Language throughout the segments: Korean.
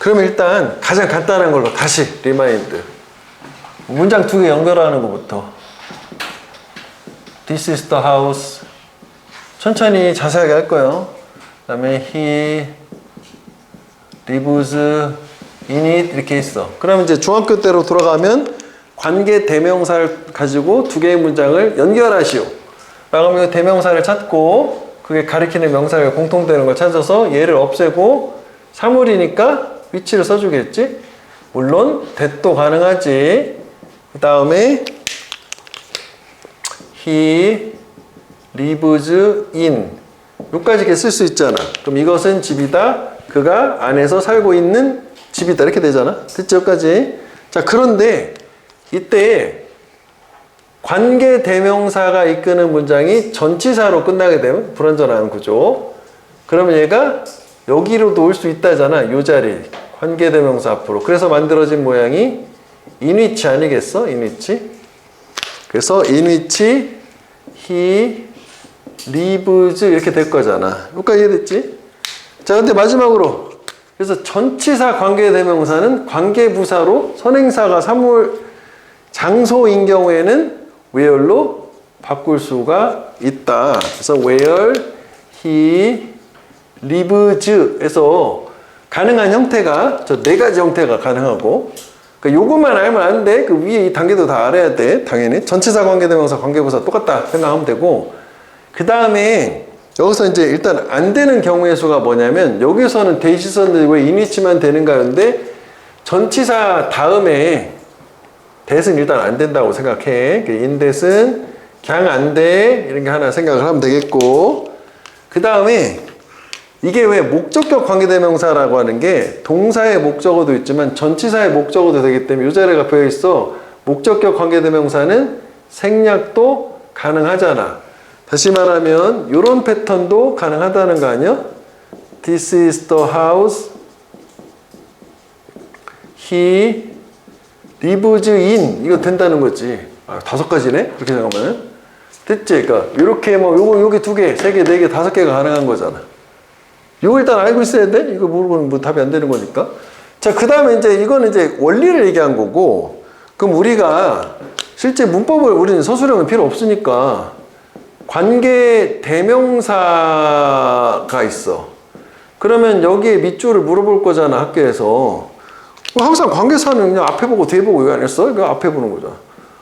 그러면 일단 가장 간단한 걸로 다시 리마인드. 문장 두 개 연결하는 것부터. This is the house. 천천히 자세하게 할 거예요. 그 다음에 he lives in it 이렇게 있어. 그러면 이제 중학교 때로 돌아가면 관계 대명사를 가지고 두 개의 문장을 연결하시오. 라고 하면 대명사를 찾고 그게 가리키는 명사가 공통되는 걸 찾아서 얘를 없애고 사물이니까 위치를 써주겠지. 물론 that도 가능하지. 그 다음에 he lives in 여기까지 이렇게 쓸 수 있잖아. 그럼 이것은 집이다. 그가 안에서 살고 있는 집이다. 이렇게 되잖아. 됐지? 여기까지. 자, 그런데 이때 관계 대명사가 이끄는 문장이 전치사로 끝나게 되면 불완전한 구조. 그러면 얘가 여기로도 올 수 있다잖아. 요 자리. 관계 대명사 앞으로. 그래서 만들어진 모양이 in which 아니겠어? in which. 그래서 in which he lives 이렇게 될 거잖아. 여기까지 이해됐지? 자, 근데 마지막으로 그래서 전치사 관계 대명사는 관계 부사로 선행사가 사물 장소인 경우에는 where로 바꿀 수가 있다. 그래서 where he lives에서 가능한 형태가 저 네 가지 형태가 가능하고 그러니까 요것만 알면 안 돼. 그 위에 이 단계도 다 알아야 돼. 당연히 전치사 관계대명사 관계부사 똑같다 생각하면 되고 그 다음에 여기서 이제 일단 안 되는 경우의 수가 뭐냐면 여기서는 대시 썼는데 왜 인위치만 되는가였는데 전치사 다음에 that은 일단 안 된다고 생각해. in that은 그냥 안 돼. 이런 게 하나 생각을 하면 되겠고 그 다음에 이게 왜 목적격 관계대명사라고 하는 게 동사의 목적어도 있지만 전치사의 목적어도 되기 때문에 이 자리가 비어 있어. 목적격 관계대명사는 생략도 가능하잖아. 다시 말하면 이런 패턴도 가능하다는 거 아니야? This is the house he lives in 이거 된다는 거지. 아, 5가지네? 그렇게 생각하면 됐지? 그러니까 이렇게 뭐 요게 2개, 3개, 4개, 5개가 가능한 거잖아. 이거 일단 알고 있어야 돼? 이거 모르고는 뭐 답이 안 되는 거니까. 자, 그 다음에 이제 이거는 이제 원리를 얘기한 거고, 그럼 우리가 실제 문법을 우리는 서술형은 필요 없으니까 관계 대명사가 있어. 그러면 여기에 밑줄을 물어볼 거잖아, 학교에서. 항상 관계사는 그냥 앞에 보고 뒤에 보고 왜 안 했어? 그냥 앞에 보는 거잖아.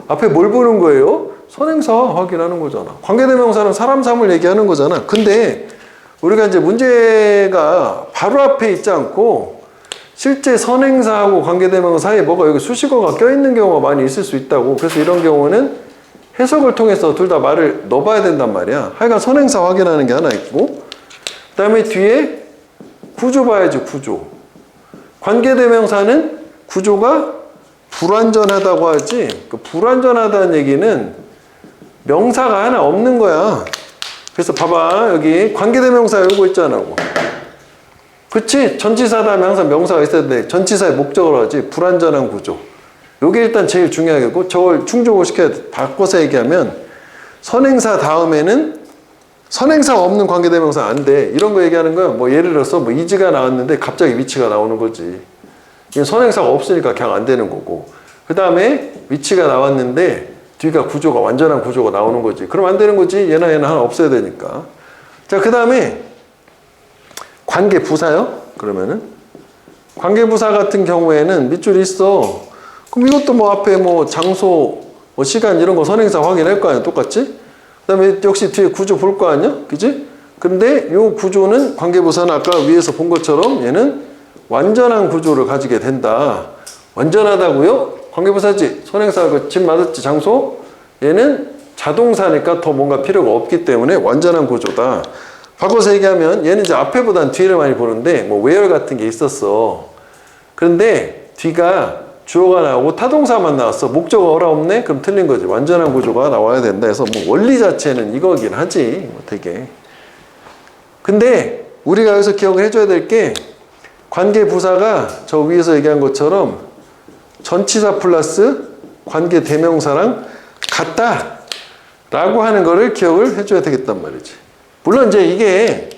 앞에 뭘 보는 거예요? 선행사 확인하는 거잖아. 관계 대명사는 사람, 사물 얘기하는 거잖아. 근데 우리가 이제 문제가 바로 앞에 있지 않고 실제 선행사하고 관계대명사 사이에 뭐가 여기 수식어가 껴있는 경우가 많이 있을 수 있다고. 그래서 이런 경우는 해석을 통해서 둘 다 말을 넣어봐야 된단 말이야. 하여간 선행사 확인하는 게 하나 있고 그 다음에 뒤에 구조 봐야지. 구조. 관계대명사는 구조가 불완전하다고 하지. 그 불완전하다는 얘기는 명사가 하나 없는 거야. 그래서 봐봐. 여기 관계대명사 요거 있잖아. 그치? 전치사 다음에 항상 명사가 있어야 돼. 전치사의 목적으로 하지. 불완전한 구조. 요게 일단 제일 중요하겠고 저걸 충족을 시켜야 돼. 바꿔서 얘기하면 선행사 다음에는 선행사가 없는 관계대명사 안 돼. 이런 거 얘기하는 거야. 뭐 예를 들어서 뭐 이즈가 나왔는데 갑자기 위치가 나오는 거지. 이건 선행사가 없으니까 그냥 안 되는 거고. 그 다음에 위치가 나왔는데 뒤가 구조가 완전한 구조가 나오는 거지. 그럼 안 되는 거지. 얘나 하나 없어야 되니까. 자, 그 다음에 관계부사요. 그러면은 관계부사 같은 경우에는 밑줄이 있어. 그럼 이것도 뭐 앞에 뭐 장소, 뭐 시간 이런 거 선행사 확인할 거 아니야. 똑같지? 그 다음에 역시 뒤에 구조 볼 거 아니야. 그지? 근데 요 구조는 관계부사는 아까 위에서 본 것처럼 얘는 완전한 구조를 가지게 된다. 완전하다고요? 관계부사지. 선행사 그 집 맞았지. 장소. 얘는 자동사니까 더 뭔가 필요가 없기 때문에 완전한 구조다. 바꿔서 얘기하면 얘는 이제 앞에보단 뒤를 많이 보는데 뭐 where 같은 게 있었어. 그런데 뒤가 주어가 나오고 타동사만 나왔어. 목적어가 없네? 그럼 틀린 거지. 완전한 구조가 나와야 된다 해서 뭐 원리 자체는 이거긴 하지. 뭐 되게. 근데 우리가 여기서 기억을 해줘야 될 게 관계부사가 저 위에서 얘기한 것처럼 전치사 플러스 관계 대명사랑 같다 라고 하는 거를 기억을 해줘야 되겠단 말이지. 물론 이제 이게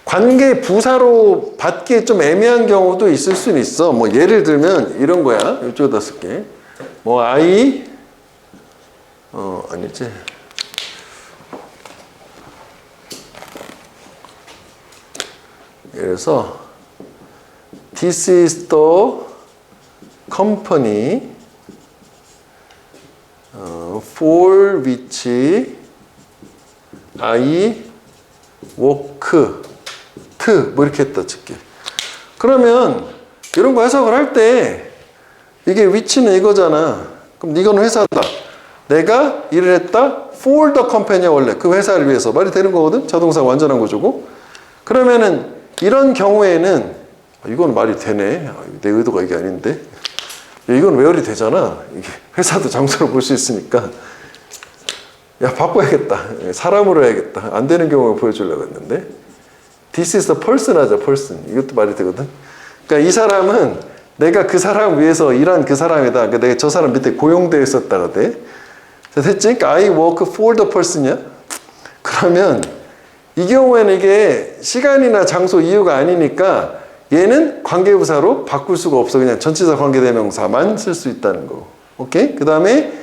관계 부사로 받기 좀 애매한 경우도 있을 수는 있어. 뭐 예를 들면 이런 거야. 이쪽에다 쓸게. 뭐 I 아니지. 그래서 This is the company for which I work 뭐 이렇게 했다 칠게. 그러면 이런 거 해석을 할 때 이게 위치는 이거잖아. 그럼 이건 회사다. 내가 일을 했다. for the company야 원래. 그 회사를 위해서. 말이 되는 거거든. 자동사가 완전한 거죠. 그러면은 이런 경우에는 이건 말이 되네. 내 의도가 이게 아닌데. 이건 외월이 되잖아. 이게 회사도 장소로 볼 수 있으니까. 야 바꿔야겠다. 사람으로 해야겠다. 안 되는 경우를 보여주려고 했는데. This is the person 하자. person. 이것도 말이 되거든. 그러니까 이 사람은 내가 그 사람 위해서 일한 그 사람이다. 그러니까 내가 저 사람 밑에 고용되어 있었다가 돼. 됐지? 그러니까 I work for the person이야. 그러면 이 경우에는 이게 시간이나 장소 이유가 아니니까 얘는 관계부사로 바꿀 수가 없어. 그냥 전치사 관계대명사만 쓸 수 있다는 거. 오케이? 그 다음에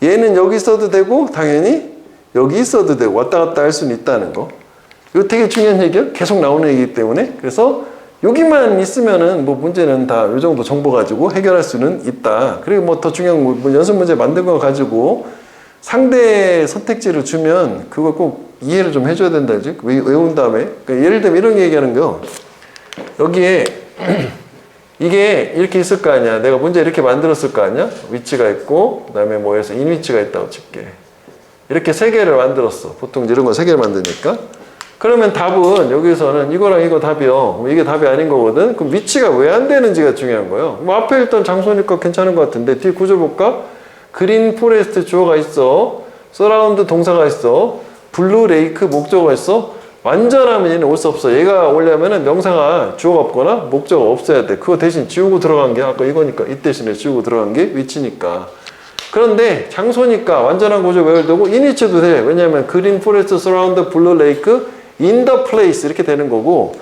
얘는 여기 있어도 되고 당연히 여기 있어도 되고 왔다 갔다 할 수는 있다는 거. 이거 되게 중요한 얘기야. 계속 나오는 얘기이기 때문에. 그래서 여기만 있으면은 뭐 문제는 다 이 정도 정보 가지고 해결할 수는 있다. 그리고 뭐 더 중요한 뭐 연습 문제 만든 거 가지고 상대 선택지를 주면 그걸 꼭 이해를 좀 해줘야 된다. 외운 다음에. 그러니까 예를 들면 이런 얘기하는 거. 여기에 이게 이렇게 있을 거 아니야. 내가 문제 이렇게 만들었을 거 아니야. 위치가 있고 그 다음에 뭐에서 인위치가 있다고 칠게. 이렇게 세 개를 만들었어. 보통 이런 거 세 개를 만드니까. 그러면 답은 여기서는 이거랑 이거 답이요. 이게 답이 아닌 거거든. 그럼 위치가 왜 안 되는지가 중요한 거예요. 뭐 앞에 일단 장소니까 괜찮은 것 같은데 뒤에 구절 볼까? 그린 포레스트 주어가 있어. 서라운드 동사가 있어. 블루 레이크 목적어가 있어. 완전하면 얘는 올 수 없어. 얘가 오려면은 명사가 주어가 없거나 목적어가 없어야 돼. 그거 대신 지우고 들어간 게 아까 이거니까 이 대신에 지우고 들어간 게 위치니까. 그런데 장소니까 완전한 구조 외울되고 인위치도 돼. 왜냐하면 그린 포레스트 서라운드 블루 레이크 in the place 이렇게 되는 거고.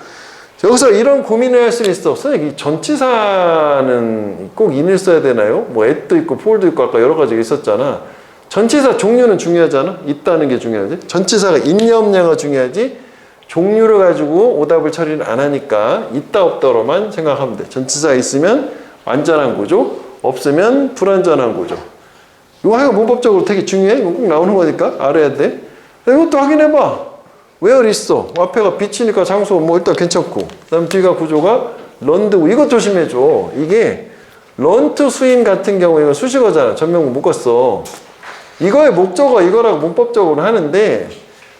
여기서 이런 고민을 할 수는 있어. 선생님, 이 전치사는 꼭 in을 써야 되나요? 뭐 at도 있고 for도 있고 아까 여러 가지가 있었잖아. 전치사 종류는 중요하잖아. 있다는 게 중요하지. 전치사가 있냐 없냐가 중요하지. 종류를 가지고 오답을 처리를 안 하니까 있다 없다로만 생각하면 돼. 전치사가 있으면 완전한 구조, 없으면 불완전한 구조. 이거 하여간 문법적으로 되게 중요해. 이거 꼭 나오는 거니까 알아야 돼. 이것도 확인해봐. where 있어. 앞에가 빛이니까 장소 뭐 일단 괜찮고. 그 다음 뒤가 구조가 런드고. 이거 조심해줘. 이게 런트 스윙 같은 경우 이거 수식어잖아. 전명구 묶었어. 이거의 목적어 이거라고 문법적으로 하는데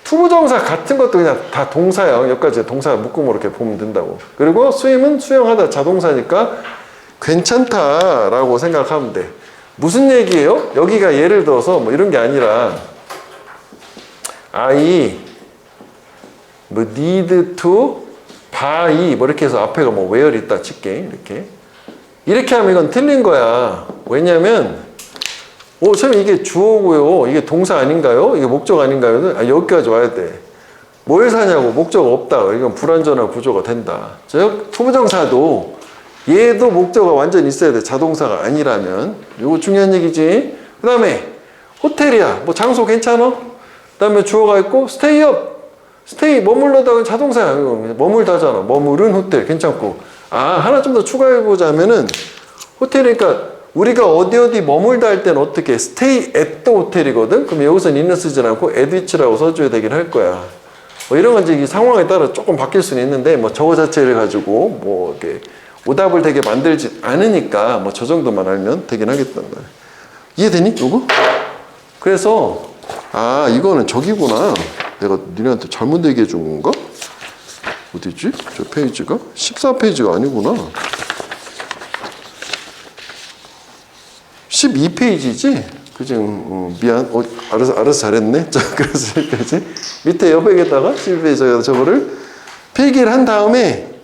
투부정사 같은 것도 그냥 다 동사야. 여기까지 동사 묶음으로 이렇게 보면 된다고. 그리고 스윙은 수영하다 자동사니까 괜찮다라고 생각하면 돼. 무슨 얘기예요? 여기가 예를 들어서 뭐 이런 게 아니라 I 뭐 need to buy 뭐 이렇게 해서 앞에가 뭐 where 있다 칠게. 이렇게 하면 이건 틀린 거야. 왜냐면 선생님 이게 주어고요. 이게 동사 아닌가요? 이게 목적 아닌가요? 여기까지 와야 돼. 뭘 사냐고 목적 없다. 이건 불완전한 구조가 된다. 즉 투부정사도 얘도 목적어가 완전히 있어야 돼. 자동사가 아니라면. 이거 중요한 얘기지. 그 다음에 호텔이야. 뭐 장소 괜찮아? 그 다음에 주어가 있고 stay up. stay 머물러다가 자동사야. 머물다잖아. 머무른 호텔 괜찮고. 하나 좀 더 추가해보자면은 호텔이니까 우리가 어디 머물다 할 때는 어떻게 stay at the 호텔이거든. 그럼 여기서는 있는 쓰지 않고 at which라고 써줘야 되긴 할 거야. 뭐 이런 건 이제 상황에 따라 조금 바뀔 수는 있는데 뭐 저거 자체를 가지고 뭐 이렇게 오답을 되게 만들지 않으니까 뭐 저 정도만 알면 되긴 하겠단 말이야. 이해되니? 요거? 그래서 이거는 저기구나. 내가 니네한테 잘못 얘기해 준 건가? 어디지? 저 페이지가? 14페이지가 아니구나. 12페이지지? 그지? 미안. 알아서 잘했네. 자, 그래서 여기까지. 밑에 옆에다가 12페이지에다 저거를 필기를 한 다음에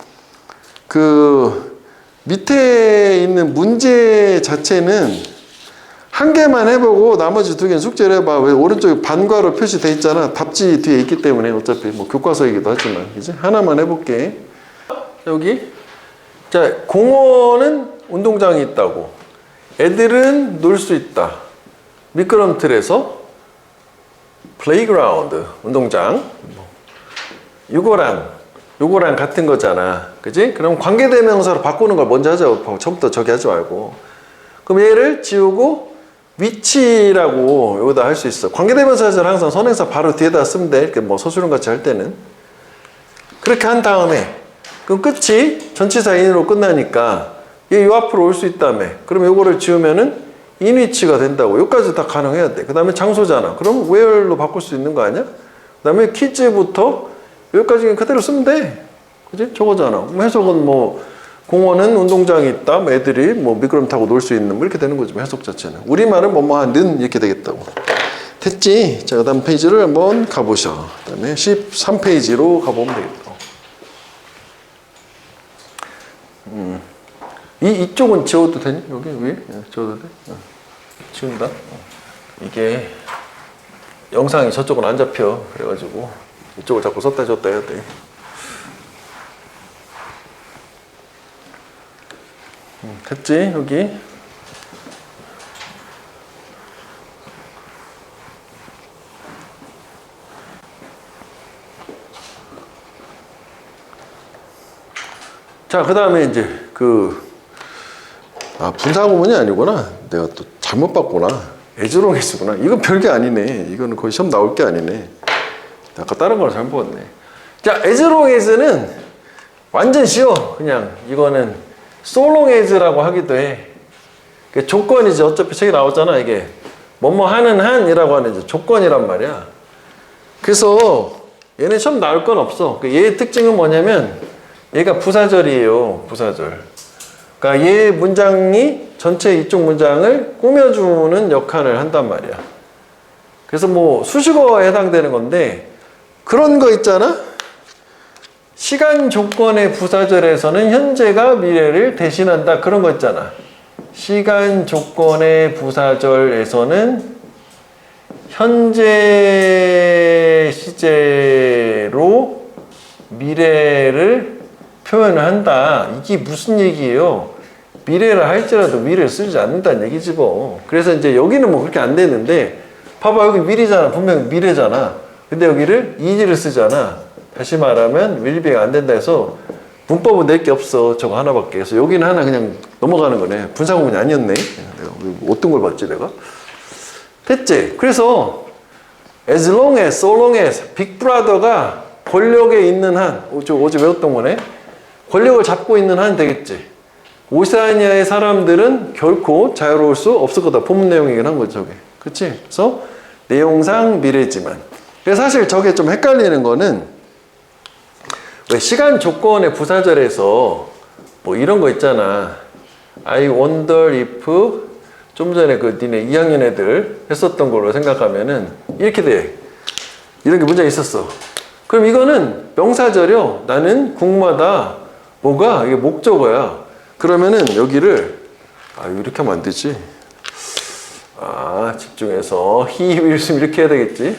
그 밑에 있는 문제 자체는 한 개만 해보고 나머지 두 개는 숙제를 해봐. 왜 오른쪽에 반괄호 표시돼 있잖아. 답지 뒤에 있기 때문에 어차피 뭐 교과서이기도 하지만 이제 하나만 해볼게. 여기 자 공원은 운동장이 있다고. 애들은 놀 수 있다. 미끄럼틀에서 플레이그라운드 운동장. 요거랑 같은 거잖아. 그지? 그럼 관계대명사로 바꾸는 걸 먼저 하자고. 처음부터 저기 하지 말고. 그럼 얘를 지우고 위치라고 여기다 할 수 있어. 관계대명사를 항상 선행사 바로 뒤에다 쓰면 돼. 이렇게 뭐 서술형 같이 할 때는. 그렇게 한 다음에 그럼 끝이 전치사 인으로 끝나니까 얘 요 앞으로 올 수 있다며. 그럼 요거를 지우면은 인위치가 된다고. 여기까지 다 가능해야 돼. 그 다음에 장소잖아. 그럼 where로 바꿀 수 있는 거 아니야? 그 다음에 kids부터 여기까지 그대로 쓰면 돼. 그지? 저거잖아. 해석은 뭐 공원은 운동장이 있다. 뭐 애들이 뭐 미끄럼 타고 놀 수 있는 뭐 이렇게 되는 거지. 해석 자체는. 우리말은 뭐뭐하는 이렇게 되겠다고. 됐지? 자, 그 다음 페이지를 한번 가보셔. 그 다음에 13페이지로 가보면 되겠다. 이쪽은 지워도 되니? 여기 위에? 지워도 돼? 지운다? 이게 영상이 저쪽은 안 잡혀. 그래가지고 이쪽을 자꾸 썼다 줬다 해야 돼. 됐지? 여기 자, 그 다음에 이제 분사구문이 아니구나. 내가 또 잘못 봤구나. 에즈롱에스구나. 이건 별게 아니네. 이거는 거의 시험 나올 게 아니네. 아까 다른 걸 잘못 봤네. 자, 에즈롱에스는 완전 쉬워. 그냥 이거는 솔롱에즈라고 하기도 해. 조건이지. 어차피 책에 나오잖아. 이게 뭐뭐 하는 한이라고 하는 이제 조건이란 말이야. 그래서 얘는 시험 나올 건 없어. 얘의 특징은 뭐냐면 얘가 부사절이에요. 부사절. 그러니까 얘 문장이 전체 이쪽 문장을 꾸며주는 역할을 한단 말이야. 그래서 뭐 수식어에 해당되는 건데 그런 거 있잖아. 시간 조건의 부사절에서는 현재가 미래를 대신한다. 그런 거 있잖아. 시간 조건의 부사절에서는 현재 시제로 미래를 표현을 한다. 이게 무슨 얘기예요? 미래를 할지라도 미래를 쓰지 않는다는 얘기지 뭐. 그래서 이제 여기는 뭐 그렇게 안 되는데 봐봐, 여기 미래잖아. 분명히 미래잖아. 근데 여기를 is를 쓰잖아. 다시 말하면 will be가 안 된다 해서 문법은 낼 게 없어. 저거 하나밖에. 그래서 여기는 하나 그냥 넘어가는 거네. 분사구문이 아니었네. 내가 어떤 걸 봤지 내가? 됐지? 그래서 as long as, so long as, 빅브라더가 권력에 있는 한, 어제 외웠던 거네. 권력을 잡고 있는 한 되겠지. 오세아니아의 사람들은 결코 자유로울 수 없을 거다. 본문 내용이긴 한 거죠, 저게. 그치? 그래서 내용상 미래지만. 그래서 사실 저게 좀 헷갈리는 거는 왜 시간 조건의 부사절에서 뭐 이런 거 있잖아. I wonder if 좀 전에 니네 2학년 애들 했었던 걸로 생각하면은 이렇게 돼. 이런 게 문제가 있었어. 그럼 이거는 명사절이요. 나는 궁마다 뭐가 이게 목적어야. 그러면은 여기를 이렇게 하면 안 되지. 집중해서 he will swim 이렇게 해야 되겠지.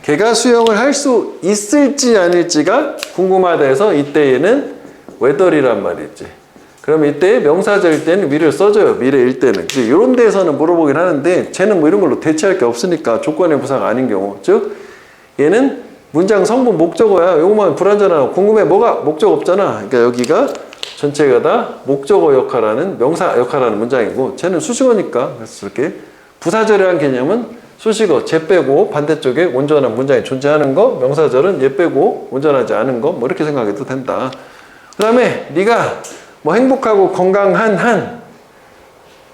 걔가 수영을 할 수 있을지 아닐지가 궁금하다 해서 이때에는 whether이란 말이지. 그럼 이때 명사절일 때는 will을 써줘요. 미래일 때는. 이런 데에서는 물어보긴 하는데 쟤는 뭐 이런 걸로 대체할 게 없으니까 조건의 부사가 아닌 경우. 즉 얘는 문장 성분 목적어야. 요거만 불완전하고 궁금해. 뭐가 목적 없잖아. 그러니까 여기가 전체가 다 목적어 역할하는 명사 역할하는 문장이고 쟤는 수식어니까. 그래서 이렇게 부사절이라는 개념은 수식어 쟤 빼고 반대쪽에 온전한 문장이 존재하는 거, 명사절은 얘 빼고 온전하지 않은 거, 뭐 이렇게 생각해도 된다. 그 다음에 네가 뭐 행복하고 건강한 한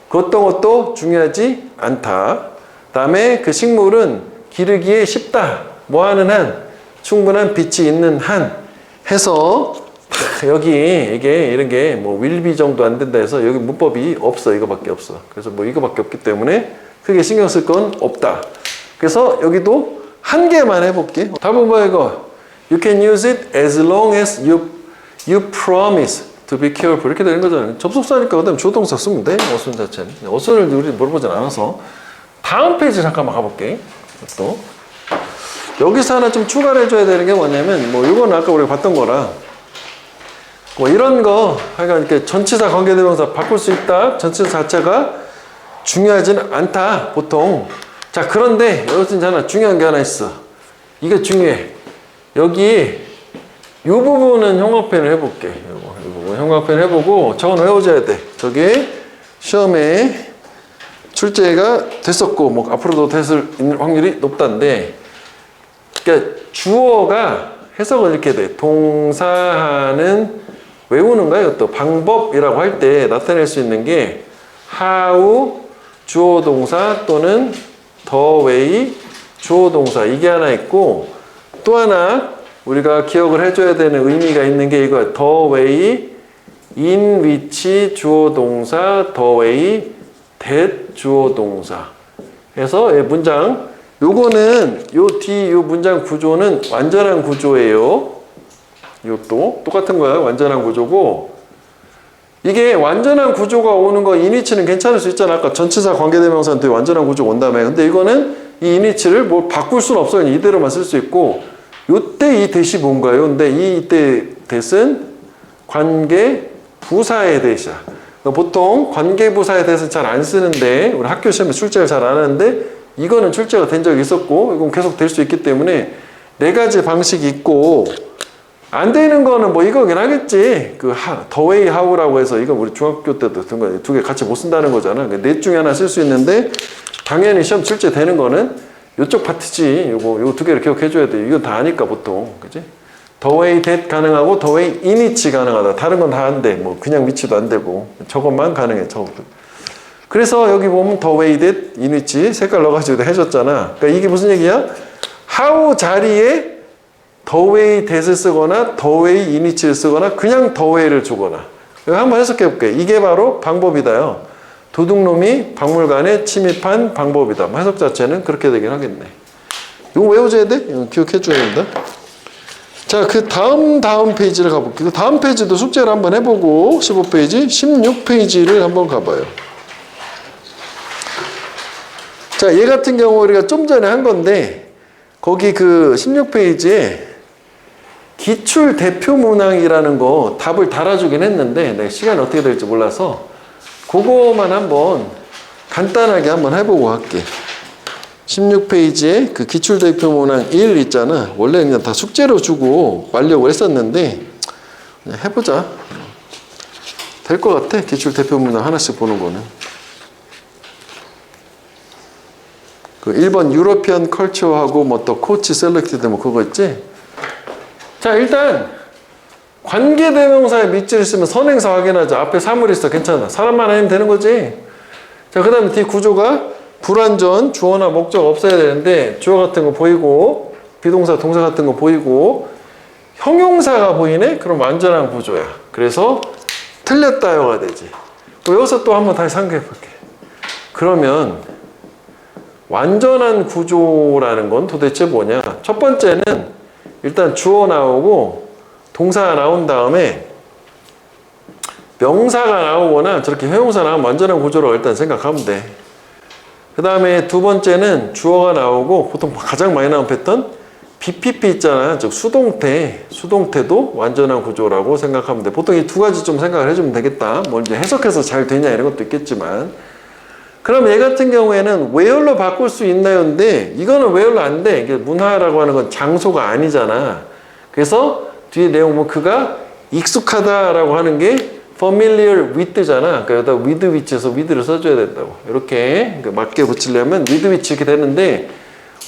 그것도 중요하지 않다. 그 다음에 그 식물은 기르기에 쉽다. 뭐 하는 한 충분한 빛이 있는 한 해서 여기 이게 이런 게 뭐 will be 정도 안 된다 해서 여기 문법이 없어. 이거밖에 없어. 그래서 뭐 이거밖에 없기 때문에 크게 신경 쓸 건 없다. 그래서 여기도 한 개만 해볼게. 답은 뭐야 이거? You can use it as long as you promise. to be careful 이렇게 되는 거잖아요. 접속사니까 그다음 주어 동사 쓰면 돼. 어순 자체는. 어순을 우리 물어보진 않아서. 다음 페이지 잠깐만 가볼게. 또 여기서 하나 좀 추가를 해줘야 되는 게 뭐냐면 뭐 이거는 아까 우리가 봤던 거라 뭐 이런 거 하여간 이렇게 전치사 관계대명사 바꿀 수 있다. 전치사 자체가 중요하진 않다 보통. 자 그런데 여기서 이제 하나 중요한 게 하나 있어. 이게 중요해. 여기 이 부분은 형광펜을 해볼게. 이 부분 형광펜 해보고 저건 외워줘야 돼. 저게 시험에 출제가 됐었고 뭐 앞으로도 됐을 확률이 높다는데, 그러니까 주어가 해석을 이렇게 돼. 동사하는 외우는 거야. 이것도 방법이라고 할 때 나타낼 수 있는 게 how 주어 동사 또는 the way 주어 동사 이게 하나 있고, 또 하나 우리가 기억을 해줘야 되는 의미가 있는 게 이거야. the way in which 주어 동사, the way that 주어 동사. 그래서 문장 요거는 요 뒤 요 문장 구조는 완전한 구조예요. 이것도 똑같은 거야. 완전한 구조고, 이게 완전한 구조가 오는 거 인위치는 괜찮을 수 있잖아. 아까 전치사 관계대명사한테 완전한 구조가 온다며. 근데 이거는 이 인위치를 뭐 바꿀 수는 없어. 그냥 이대로만 쓸 수 있고, 요때 이 대시 뭔가요? 근데 이때 대신 관계 부사의 대시야. 보통 관계 부사의 대신 잘 안 쓰는데 우리 학교 시험에 출제를 잘 안 하는데 이거는 출제가 된 적이 있었고 이건 계속 될 수 있기 때문에 네 가지 방식이 있고, 안 되는 거는 뭐 이거긴 하겠지. 그 the way how라고 해서 이거 우리 중학교 때도 두 개 같이 못 쓴다는 거잖아. 넷 중에 하나 쓸 수 있는데 당연히 시험 출제 되는 거는 요쪽 파트지. 요거 두 개를 기억해 줘야 돼. 이건 다 아니까 보통. 그지? the way that 가능하고 the way in which 가능하다. 다른 건 다 안 돼. 뭐 그냥 위치도 안 되고 저것만 가능해. 저것도. 그래서 여기 보면 the way that in which 색깔 넣어가지고 해줬잖아. 그러니까 이게 무슨 얘기야? how 자리에 the way that을 쓰거나 the way in which를 쓰거나 그냥 the way를 주거나. 한번 해석해 볼게. 이게 바로 방법이다요. 도둑놈이 박물관에 침입한 방법이다. 해석 자체는 그렇게 되긴 하겠네. 이거 외워줘야 돼? 이거 기억해 줘야 된다. 자, 그 다음 페이지를 가볼게요. 그 다음 페이지도 숙제를 한번 해보고 15페이지, 16페이지를 한번 가봐요. 자, 얘 같은 경우 우리가 좀 전에 한 건데 거기 그 16페이지에 기출 대표 문항이라는 거 답을 달아주긴 했는데 내가 시간이 어떻게 될지 몰라서 그거만 한번 간단하게 한번 해보고 할게. 16페이지에 그 기출 대표 문항 1 있잖아. 원래 그냥 다 숙제로 주고 말려고 했었는데 그냥 해보자. 될 것 같아. 기출 대표 문항 하나씩 보는 거는. 그 1번 유러피안 컬처하고 뭐 또 코치 셀렉티드 뭐 그거 있지? 자, 일단 관계대명사의 밑줄을 쓰면 선행사 확인하자. 앞에 사물 있어. 괜찮아. 사람만 아니면 되는 거지. 자, 그 다음에 뒤 구조가 불완전, 주어나 목적 없어야 되는데 주어 같은 거 보이고 비동사, 동사 같은 거 보이고 형용사가 보이네? 그럼 완전한 구조야. 그래서 틀렸다요가 되지. 여기서 또 한번 다시 상기해 볼게. 그러면 완전한 구조라는 건 도대체 뭐냐? 첫 번째는 일단 주어 나오고 동사가 나온 다음에 명사가 나오거나 저렇게 형용사 나오면 완전한 구조라고 일단 생각하면 돼. 그 다음에 두 번째는 주어가 나오고 보통 가장 많이 나오는 패턴 BPP 있잖아. 즉 수동태도 완전한 구조라고 생각하면 돼. 보통 이 두 가지 좀 생각을 해주면 되겠다. 뭐 이제 해석해서 잘 되냐 이런 것도 있겠지만, 그럼 얘 같은 경우에는 where로 바꿀 수 있나요? 근데 이거는 where로 안 돼. 이게 문화라고 하는 건 장소가 아니잖아. 그래서 뒤에 내용 뭐 그가 익숙하다라고 하는 게 familiar with잖아. 그러니까 여기다 with which에서 with를 써줘야 된다고. 이렇게 맞게 붙이려면 with which 이렇게 되는데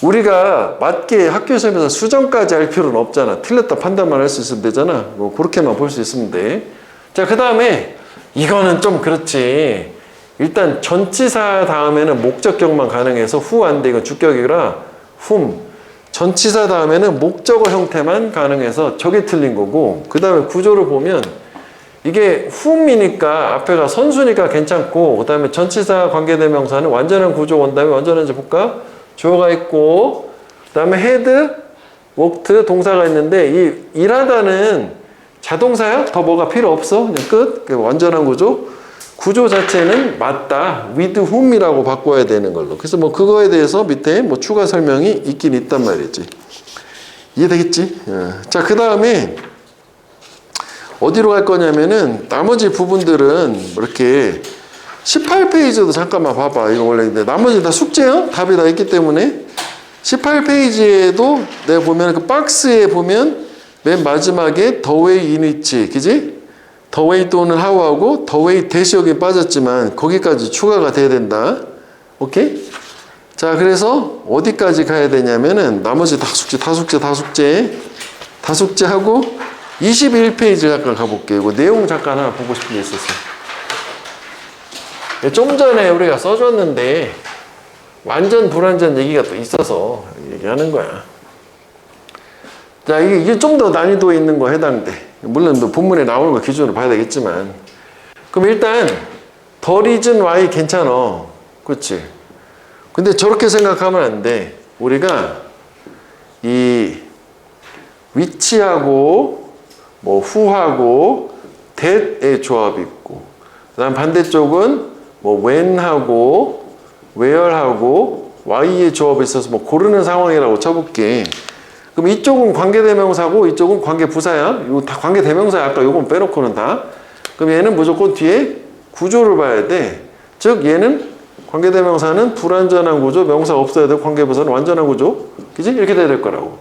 우리가 맞게 학교 시험에서 수정까지 할 필요는 없잖아. 틀렸다 판단만 할 수 있으면 되잖아. 뭐 그렇게만 볼 수 있으면 돼. 자, 그 다음에 이거는 좀 그렇지. 일단 전치사 다음에는 목적격만 가능해서 who 안 돼. 이건 주격이라 whom. 전치사 다음에는 목적어 형태만 가능해서 저게 틀린 거고, 그 다음에 구조를 보면 이게 whom이니까 앞에가 선수니까 괜찮고, 그 다음에 전치사 관계대명사는 완전한 구조 온 다음에 완전한지 볼까? 주어가 있고, 그 다음에 had, worked 동사가 있는데 이 일하다는 자동사야? 더 뭐가 필요 없어? 그냥 끝. 완전한 구조. 구조 자체는 맞다. with whom이라고 바꿔야 되는 걸로. 그래서 뭐 그거에 대해서 밑에 뭐 추가 설명이 있긴 있단 말이지. 이해되겠지? 자, 그 다음에 어디로 갈 거냐면은 나머지 부분들은 이렇게 18페이지도 잠깐만 봐봐. 이거 원래 근데 나머지 다 숙제야? 답이 다 있기 때문에 18페이지에도 내가 보면 그 박스에 보면 맨 마지막에 the way in which, 그지? the way 또는 how하고 the way 대시 여기 빠졌지만 거기까지 추가가 돼야 된다. 오케이? 자, 그래서 어디까지 가야 되냐면은 나머지 다 숙제하고 21페이지 잠깐 가볼게요. 이거 내용 잠깐 하나 보고 싶은 게 있었어요. 좀 전에 우리가 써줬는데 완전 불완전 얘기가 또 있어서 얘기하는 거야. 자, 이게 좀 더 난이도 있는 거 해당돼. 물론 또 본문에 나오는 거 기준으로 봐야 되겠지만. 그럼 일단 the reason why 괜찮아. 그렇지? 근데 저렇게 생각하면 안 돼. 우리가 이 which하고 뭐 who하고 that의 조합이 있고, 그 다음 반대쪽은 뭐 when하고 where하고 why의 조합이 있어서 뭐 고르는 상황이라고 쳐볼게. 그럼 이쪽은 관계대명사고 이쪽은 관계부사야. 이거 다 관계대명사야. 아까 요건 빼놓고는 다. 그럼 얘는 무조건 뒤에 구조를 봐야 돼. 즉 얘는 관계대명사는 불완전한 구조, 명사 없어야 되고 관계부사는 완전한 구조. 그지? 이렇게 돼야 될 거라고.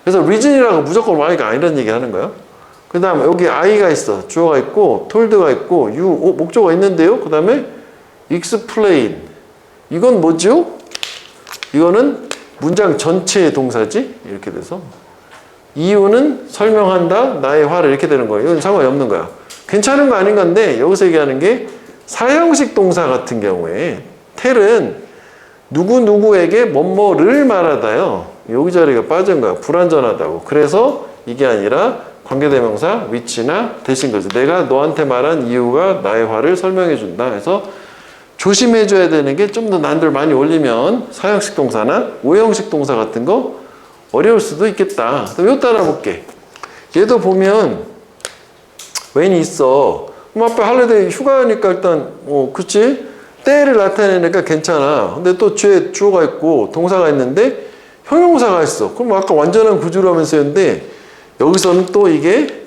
그래서 reason이라고 무조건 why가 아니라는 얘기 하는 거야. 그 다음에 여기 I가 있어. 주어가 있고 told가 있고 you, 목적어가 있는데요. 그 다음에 explain. 이건 뭐죠? 이거는 문장 전체의 동사지? 이렇게 돼서 이유는 설명한다. 나의 화를 이렇게 되는 거예요. 이건 상관이 없는 거야. 괜찮은 거 아닌 건데 여기서 얘기하는 게 사형식 동사 같은 경우에 텔은 누구누구에게 뭐뭐를 말하다요. 여기 자리가 빠진 거야. 불완전하다고. 그래서 이게 아니라 관계대명사 which나 대신 거지. 내가 너한테 말한 이유가 나의 화를 설명해 준다. 그래서 조심해 줘야 되는 게 좀 더 난이도를 많이 올리면 사형식 동사나 오형식 동사 같은 거 어려울 수도 있겠다. 그럼 이거 따라 볼게. 얘도 보면 when이 있어. 그럼 앞에 할리데이 휴가니까 일단 그치? 때를 나타내니까 괜찮아. 근데 또 주어가 있고 동사가 있는데 형용사가 있어. 그럼 아까 완전한 구조라면서 했는데 여기서는 또 이게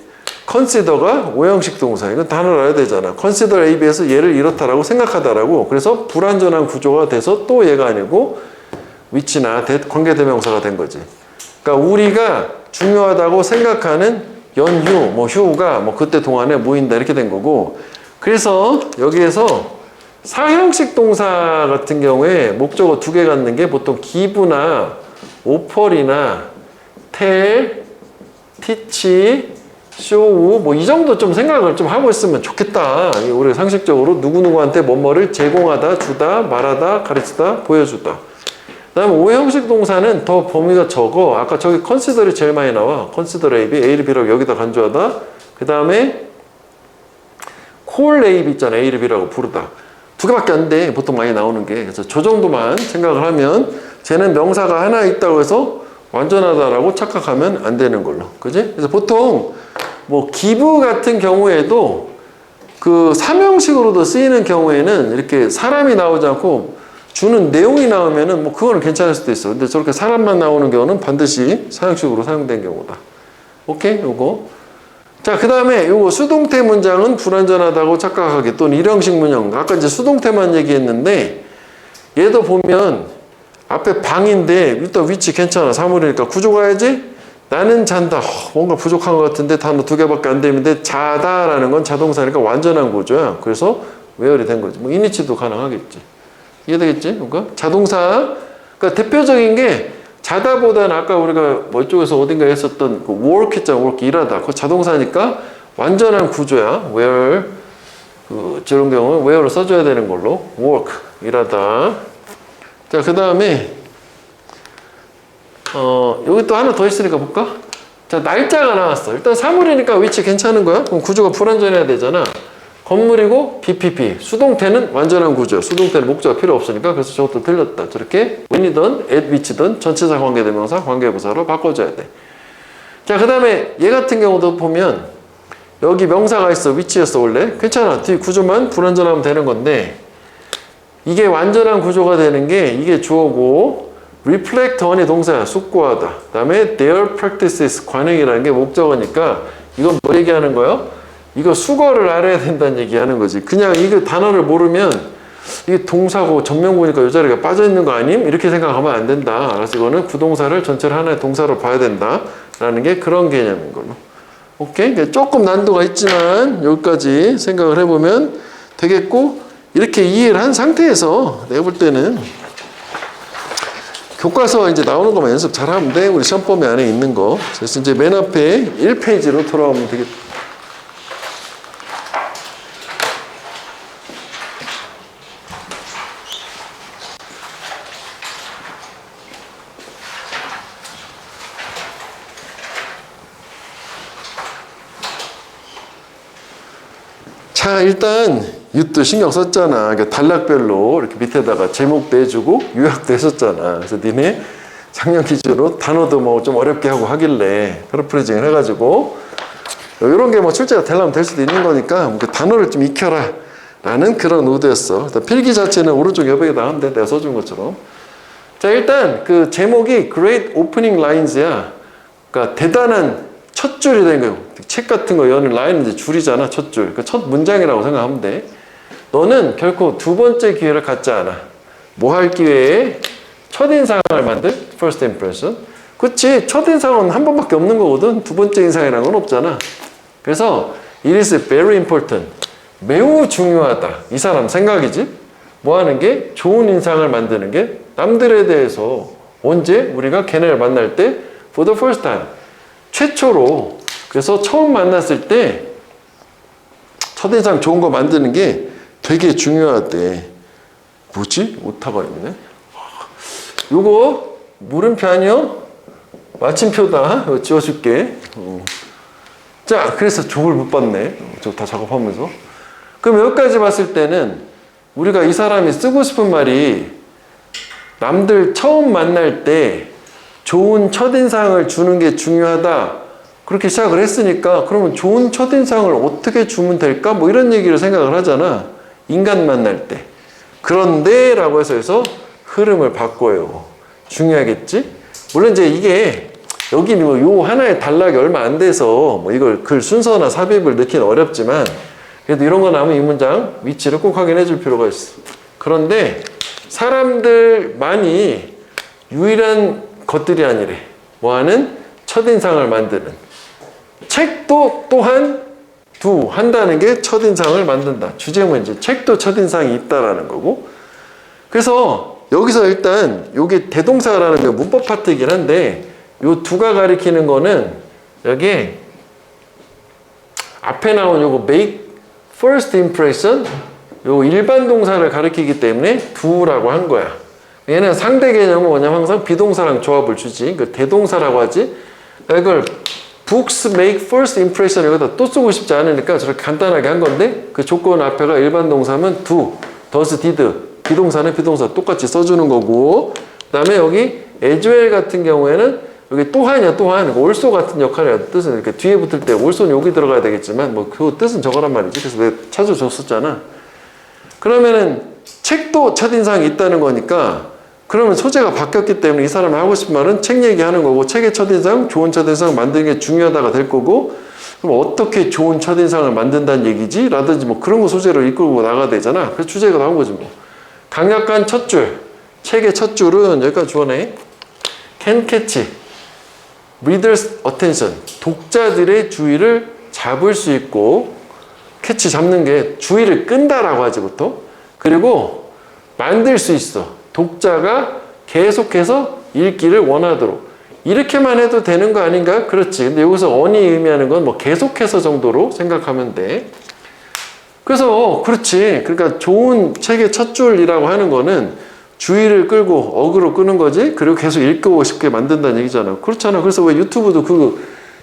consider가 오형식 동사. 이건 단어를 알아야 되잖아. consider A, B에서 얘를 이렇다라고 생각하다라고. 그래서 불완전한 구조가 돼서 또 얘가 아니고 which나 관계대명사가 된 거지. 그러니까 우리가 중요하다고 생각하는 연휴, 뭐 휴가, 뭐 그때 동안에 모인다 이렇게 된 거고. 그래서 여기에서 사형식 동사 같은 경우에 목적어 두 개 갖는 게 보통 give나 offer이나 tell, teach, show 뭐 이 정도 좀 생각을 좀 하고 있으면 좋겠다. 우리 상식적으로 누구누구한테 뭐뭐를 제공하다, 주다, 말하다, 가르치다, 보여주다. 그 다음에 오형식 동사는 더 범위가 적어. 아까 저기 consider이 제일 많이 나와. consider A, B, A를 B라고 여기다 간주하다. 그 다음에 call A, B 있잖아. A를 B라고 부르다. 두 개밖에 안 돼. 보통 많이 나오는 게. 그래서 저 정도만 생각을 하면 쟤는 명사가 하나 있다고 해서 완전하다라고 착각하면 안 되는 걸로. 그지? 그래서 보통 뭐 give 같은 경우에도 그 삼형식으로도 쓰이는 경우에는 이렇게 사람이 나오지 않고 주는 내용이 나오면은 뭐 그거는 괜찮을 수도 있어. 근데 저렇게 사람만 나오는 경우는 반드시 사형식으로 사용된 경우다. 오케이? 요거. 자, 그 다음에 요거 수동태 문장은 불완전하다고 착각하기 또는 일형식 문장. 아까 이제 수동태만 얘기했는데 얘도 보면 앞에 방인데 일단 위치 괜찮아. 사물이니까 구조 가야지. 나는 잔다. 뭔가 부족한 것 같은데 단어 두 개밖에 안 되는데 자다라는 건 자동사니까 완전한 구조야. 그래서 where이 된 거지. 뭐 in이치도 가능하겠지. 이해되겠지? 그러니까 자동사. 그러니까 대표적인 게 자다보다는 아까 우리가 뭐 이쪽에서 어딘가에 했었던 그 work 있잖아. work 일하다. 그거 자동사니까 완전한 구조야. where 저런 경우는 where를 써줘야 되는 걸로 work 일하다. 자, 그 다음에 여기 또 하나 더 있으니까 볼까? 자, 날짜가 나왔어. 일단 사물이니까 위치 괜찮은 거야. 그럼 구조가 불완전해야 되잖아. 건물이고 BPP. 수동태는 완전한 구조. 수동태는 목적어가 필요 없으니까. 그래서 저것도 틀렸다. 저렇게 when이든 at which든 전치사 관계대명사 관계부사로 바꿔줘야 돼. 자, 그 다음에 얘 같은 경우도 보면 여기 명사가 있어. 위치였어 원래. 괜찮아. 뒤 구조만 불완전하면 되는 건데 이게 완전한 구조가 되는 게 이게 주어고 reflect on이 동사야. 숙고하다. 그 다음에 their practices 관행이라는 게 목적어니까 이건 뭐 얘기하는 거예요? 이거 수거를 알아야 된다는 얘기하는 거지. 그냥 이거 단어를 모르면 이게 동사고 전명구니까 이 자리가 빠져있는 거 아님? 이렇게 생각하면 안 된다. 그래서 이거는 부동사를 전체를 하나의 동사로 봐야 된다 라는 게 그런 개념인 걸로. 오케이? 조금 난도가 있지만 여기까지 생각을 해보면 되겠고 이렇게 이해를 한 상태에서 내가 볼 때는 교과서 이제 나오는 것만 연습 잘 하면 돼. 우리 시험 범위 안에 있는 거. 그래서 이제 맨 앞에 1페이지로 돌아오면 되겠다. 자, 일단 유도 신경 썼잖아. 그러니까 단락별로 이렇게 밑에다가 제목도 해주고 요약도 했었잖아. 그래서 니네 작년 기준으로 단어도 뭐 좀 어렵게 하고 하길래 패러프레이징을 해가지고 이런 게 뭐 출제가 되려면 될 수도 있는 거니까 그 단어를 좀 익혀라 라는 그런 의도였어. 일단 필기 자체는 오른쪽 옆에 나왔는데 내가 써준 것처럼. 자, 일단 그 제목이 Great Opening Lines야. 그러니까 대단한 첫 줄이 된 거예요. 책 같은 거 여는 라인은 이제 줄이잖아. 첫 줄. 그러니까 첫 문장이라고 생각하면 돼. 너는 결코 두 번째 기회를 갖지 않아. 뭐 할 기회에 첫인상을 만들 first impression. 그치. 첫인상은 한 번밖에 없는 거거든. 두 번째 인상이라는 건 없잖아. 그래서 it is very important. 매우 중요하다. 이 사람 생각이지. 뭐 하는 게 좋은 인상을 만드는 게 남들에 대해서 언제 우리가 걔네를 만날 때 for the first time. 최초로. 그래서 처음 만났을 때 첫인상 좋은 거 만드는 게 되게 중요하대. 뭐지? 오타가 있네. 요거 물음표 아니요? 마침표다. 이거 지워줄게. 자, 그래서 족을 못 봤네. 저 다 작업하면서. 그럼 여기까지 봤을 때는 우리가 이 사람이 쓰고 싶은 말이 남들 처음 만날 때 좋은 첫인상을 주는 게 중요하다. 그렇게 시작을 했으니까 그러면 좋은 첫인상을 어떻게 주면 될까? 뭐 이런 얘기를 생각을 하잖아. 인간 만날 때. 그런데 라고 해서 흐름을 바꿔요. 중요하겠지? 물론 이제 이게 여기 뭐 요 하나의 단락이 얼마 안 돼서 뭐 이걸 글 순서나 삽입을 넣기는 어렵지만 그래도 이런 거 나오면 이 문장 위치를 꼭 확인해 줄 필요가 있어. 그런데 사람들만이 유일한 것들이 아니래. 뭐하는? 첫인상을 만드는. 책도 또한 한다는 게 첫인상을 만든다. 주제는 이제 책도 첫인상이 있다라는 거고. 그래서 여기서 일단 요게 대동사라는 게 문법 파트이긴 한데 요 두가 가리키는 거는 여기 앞에 나온 요거 make first impression 요 일반 동사를 가리키기 때문에 두라고 한 거야. 얘는 상대 개념은 뭐냐면 항상 비동사랑 조합을 주지. 그 대동사라고 하지. 이걸 books make first impression 여기다 또 쓰고 싶지 않으니까 저렇게 간단하게 한 건데 그 조건 앞에가 일반 동사면 do, does, did 비동사는 비동사 똑같이 써주는 거고 그 다음에 여기 as well 같은 경우에는 여기 또한이야 또한 also 같은 역할이야. 뜻은 이렇게 뒤에 붙을 때 also는 여기 들어가야 되겠지만 뭐 그 뜻은 저거란 말이지. 그래서 내가 찾아줬었잖아. 그러면은 책도 첫인상이 있다는 거니까 그러면 소재가 바뀌었기 때문에 이 사람이 하고 싶은 말은 책 얘기하는 거고 책의 첫인상, 좋은 첫인상 만드는 게 중요하다가 될 거고 그럼 어떻게 좋은 첫인상을 만든다는 얘기지? 라든지 뭐 그런 거 소재로 이끌고 나가야 되잖아. 그래서 주제가 나온 거지 뭐. 강력한 첫 줄. 책의 첫 줄은 여기까지 주어내. Can catch readers' attention. 독자들의 주의를 잡을 수 있고 캐치 잡는 게 주의를 끈다라고 하지 보통. 그리고 만들 수 있어. 독자가 계속해서 읽기를 원하도록. 이렇게만 해도 되는 거 아닌가? 그렇지. 근데 여기서 on이 의미하는 건 뭐 계속해서 정도로 생각하면 돼. 그래서 그렇지. 그러니까 좋은 책의 첫 줄이라고 하는 거는 주의를 끌고 어그로 끄는 거지. 그리고 계속 읽고 싶게 만든다는 얘기잖아. 그렇잖아. 그래서 왜 유튜브도 그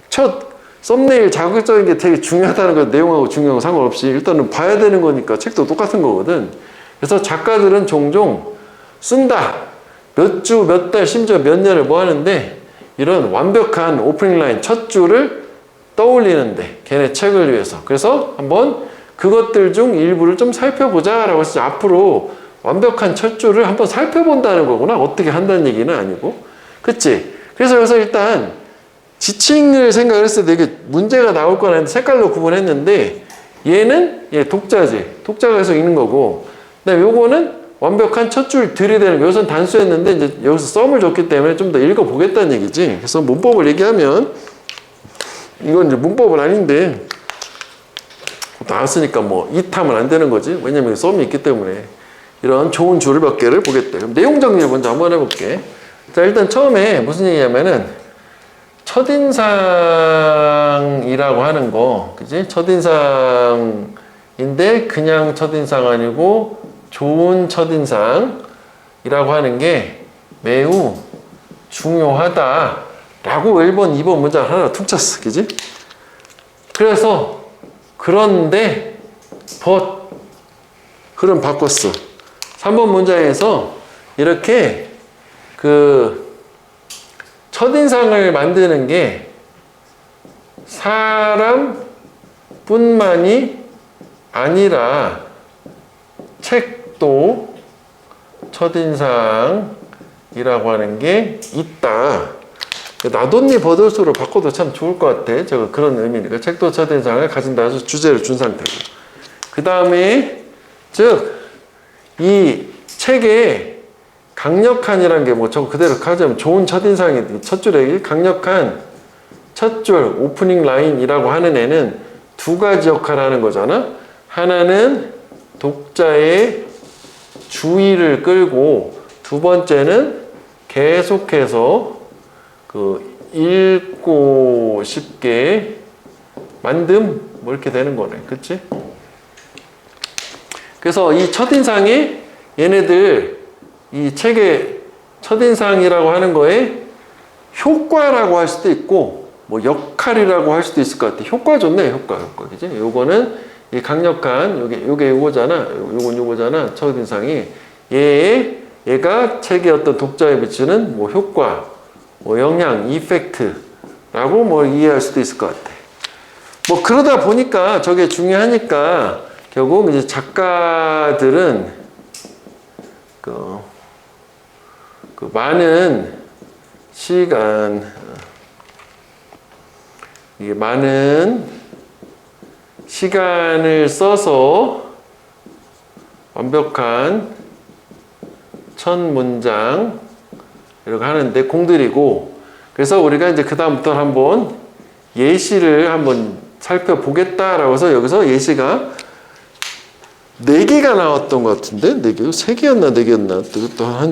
첫 썸네일 자극적인 게 되게 중요하다는 거 내용하고 중요한 거 상관없이 일단은 봐야 되는 거니까 책도 똑같은 거거든. 그래서 작가들은 종종 쓴다. 몇 주, 몇 달, 심지어 몇 년을 뭐 하는데 이런 완벽한 오프닝 라인 첫 줄을 떠올리는데 걔네 책을 위해서. 그래서 한번 그것들 중 일부를 좀 살펴보자 라고 해서 앞으로 완벽한 첫 줄을 한번 살펴본다는 거구나. 어떻게 한다는 얘기는 아니고. 그치? 그래서 여기서 일단 지칭을 생각을 했을 때 이게 문제가 나올 거라는 색깔로 구분했는데 얘는 독자지. 독자가 계속 있는 거고. 그다음에 요거는 완벽한 첫 줄 들이대는 거. 여기서는 단수했는데 이제 여기서 썸을 줬기 때문에 좀 더 읽어보겠다는 얘기지. 그래서 문법을 얘기하면 이건 이제 문법은 아닌데 나왔으니까 뭐 이타면 안 되는 거지. 왜냐면 썸이 있기 때문에 이런 좋은 줄을 몇 개를 보겠대. 그럼 내용 정리를 먼저 한번 해볼게. 자, 일단 처음에 무슨 얘기냐면은 첫인상이라고 하는 거, 그지? 첫인상인데 그냥 첫인상 아니고 좋은 첫인상이라고 하는 게 매우 중요하다라고 1번, 2번 문장 하나 툭 쳤어. 그지? 그래서 그런데 흐름 바꿨어. 3번 문장에서 이렇게 그 첫인상을 만드는 게 사람뿐만이 아니라 책도 첫인상이라고 하는 게 있다. 나돈니 버들수로 바꿔도 참 좋을 것 같아. 제가 그런 의미니까. 책도 첫인상을 가진다 해서 주제를 준 상태고. 그 다음에 즉 이 책에 강력한이라는 게 뭐 저거 그대로 가자면 좋은 첫인상이 첫 줄에 강력한 첫 줄 오프닝 라인이라고 하는 애는 두 가지 역할을 하는 거잖아. 하나는 독자의 주의를 끌고 두 번째는 계속해서 그 읽고 싶게 만듦 뭐 이렇게 되는 거네. 그치? 그래서 이 첫인상이 얘네들 이 책의 첫인상이라고 하는 거에 효과라고 할 수도 있고 뭐 역할이라고 할 수도 있을 것 같아. 효과 좋네. 효과. 그지? 요거는 이 강력한 요게 요거잖아. 요건 요거잖아. 첫인상이 얘가 책의 어떤 독자에 비추는 뭐 효과, 뭐 영향, 이펙트라고 뭐 이해할 수도 있을 것 같아. 뭐 그러다 보니까 저게 중요하니까 결국 이제 작가들은 그 많은 시간, 이게 많은 시간을 써서 완벽한 첫 문장 이렇게 하는데 공들이고, 그래서 우리가 이제 그 다음부터 한번 예시를 한번 살펴보겠다라고 해서 여기서 예시가 4개가 나왔던 것 같은데 4개? 3개였나 4개였나 또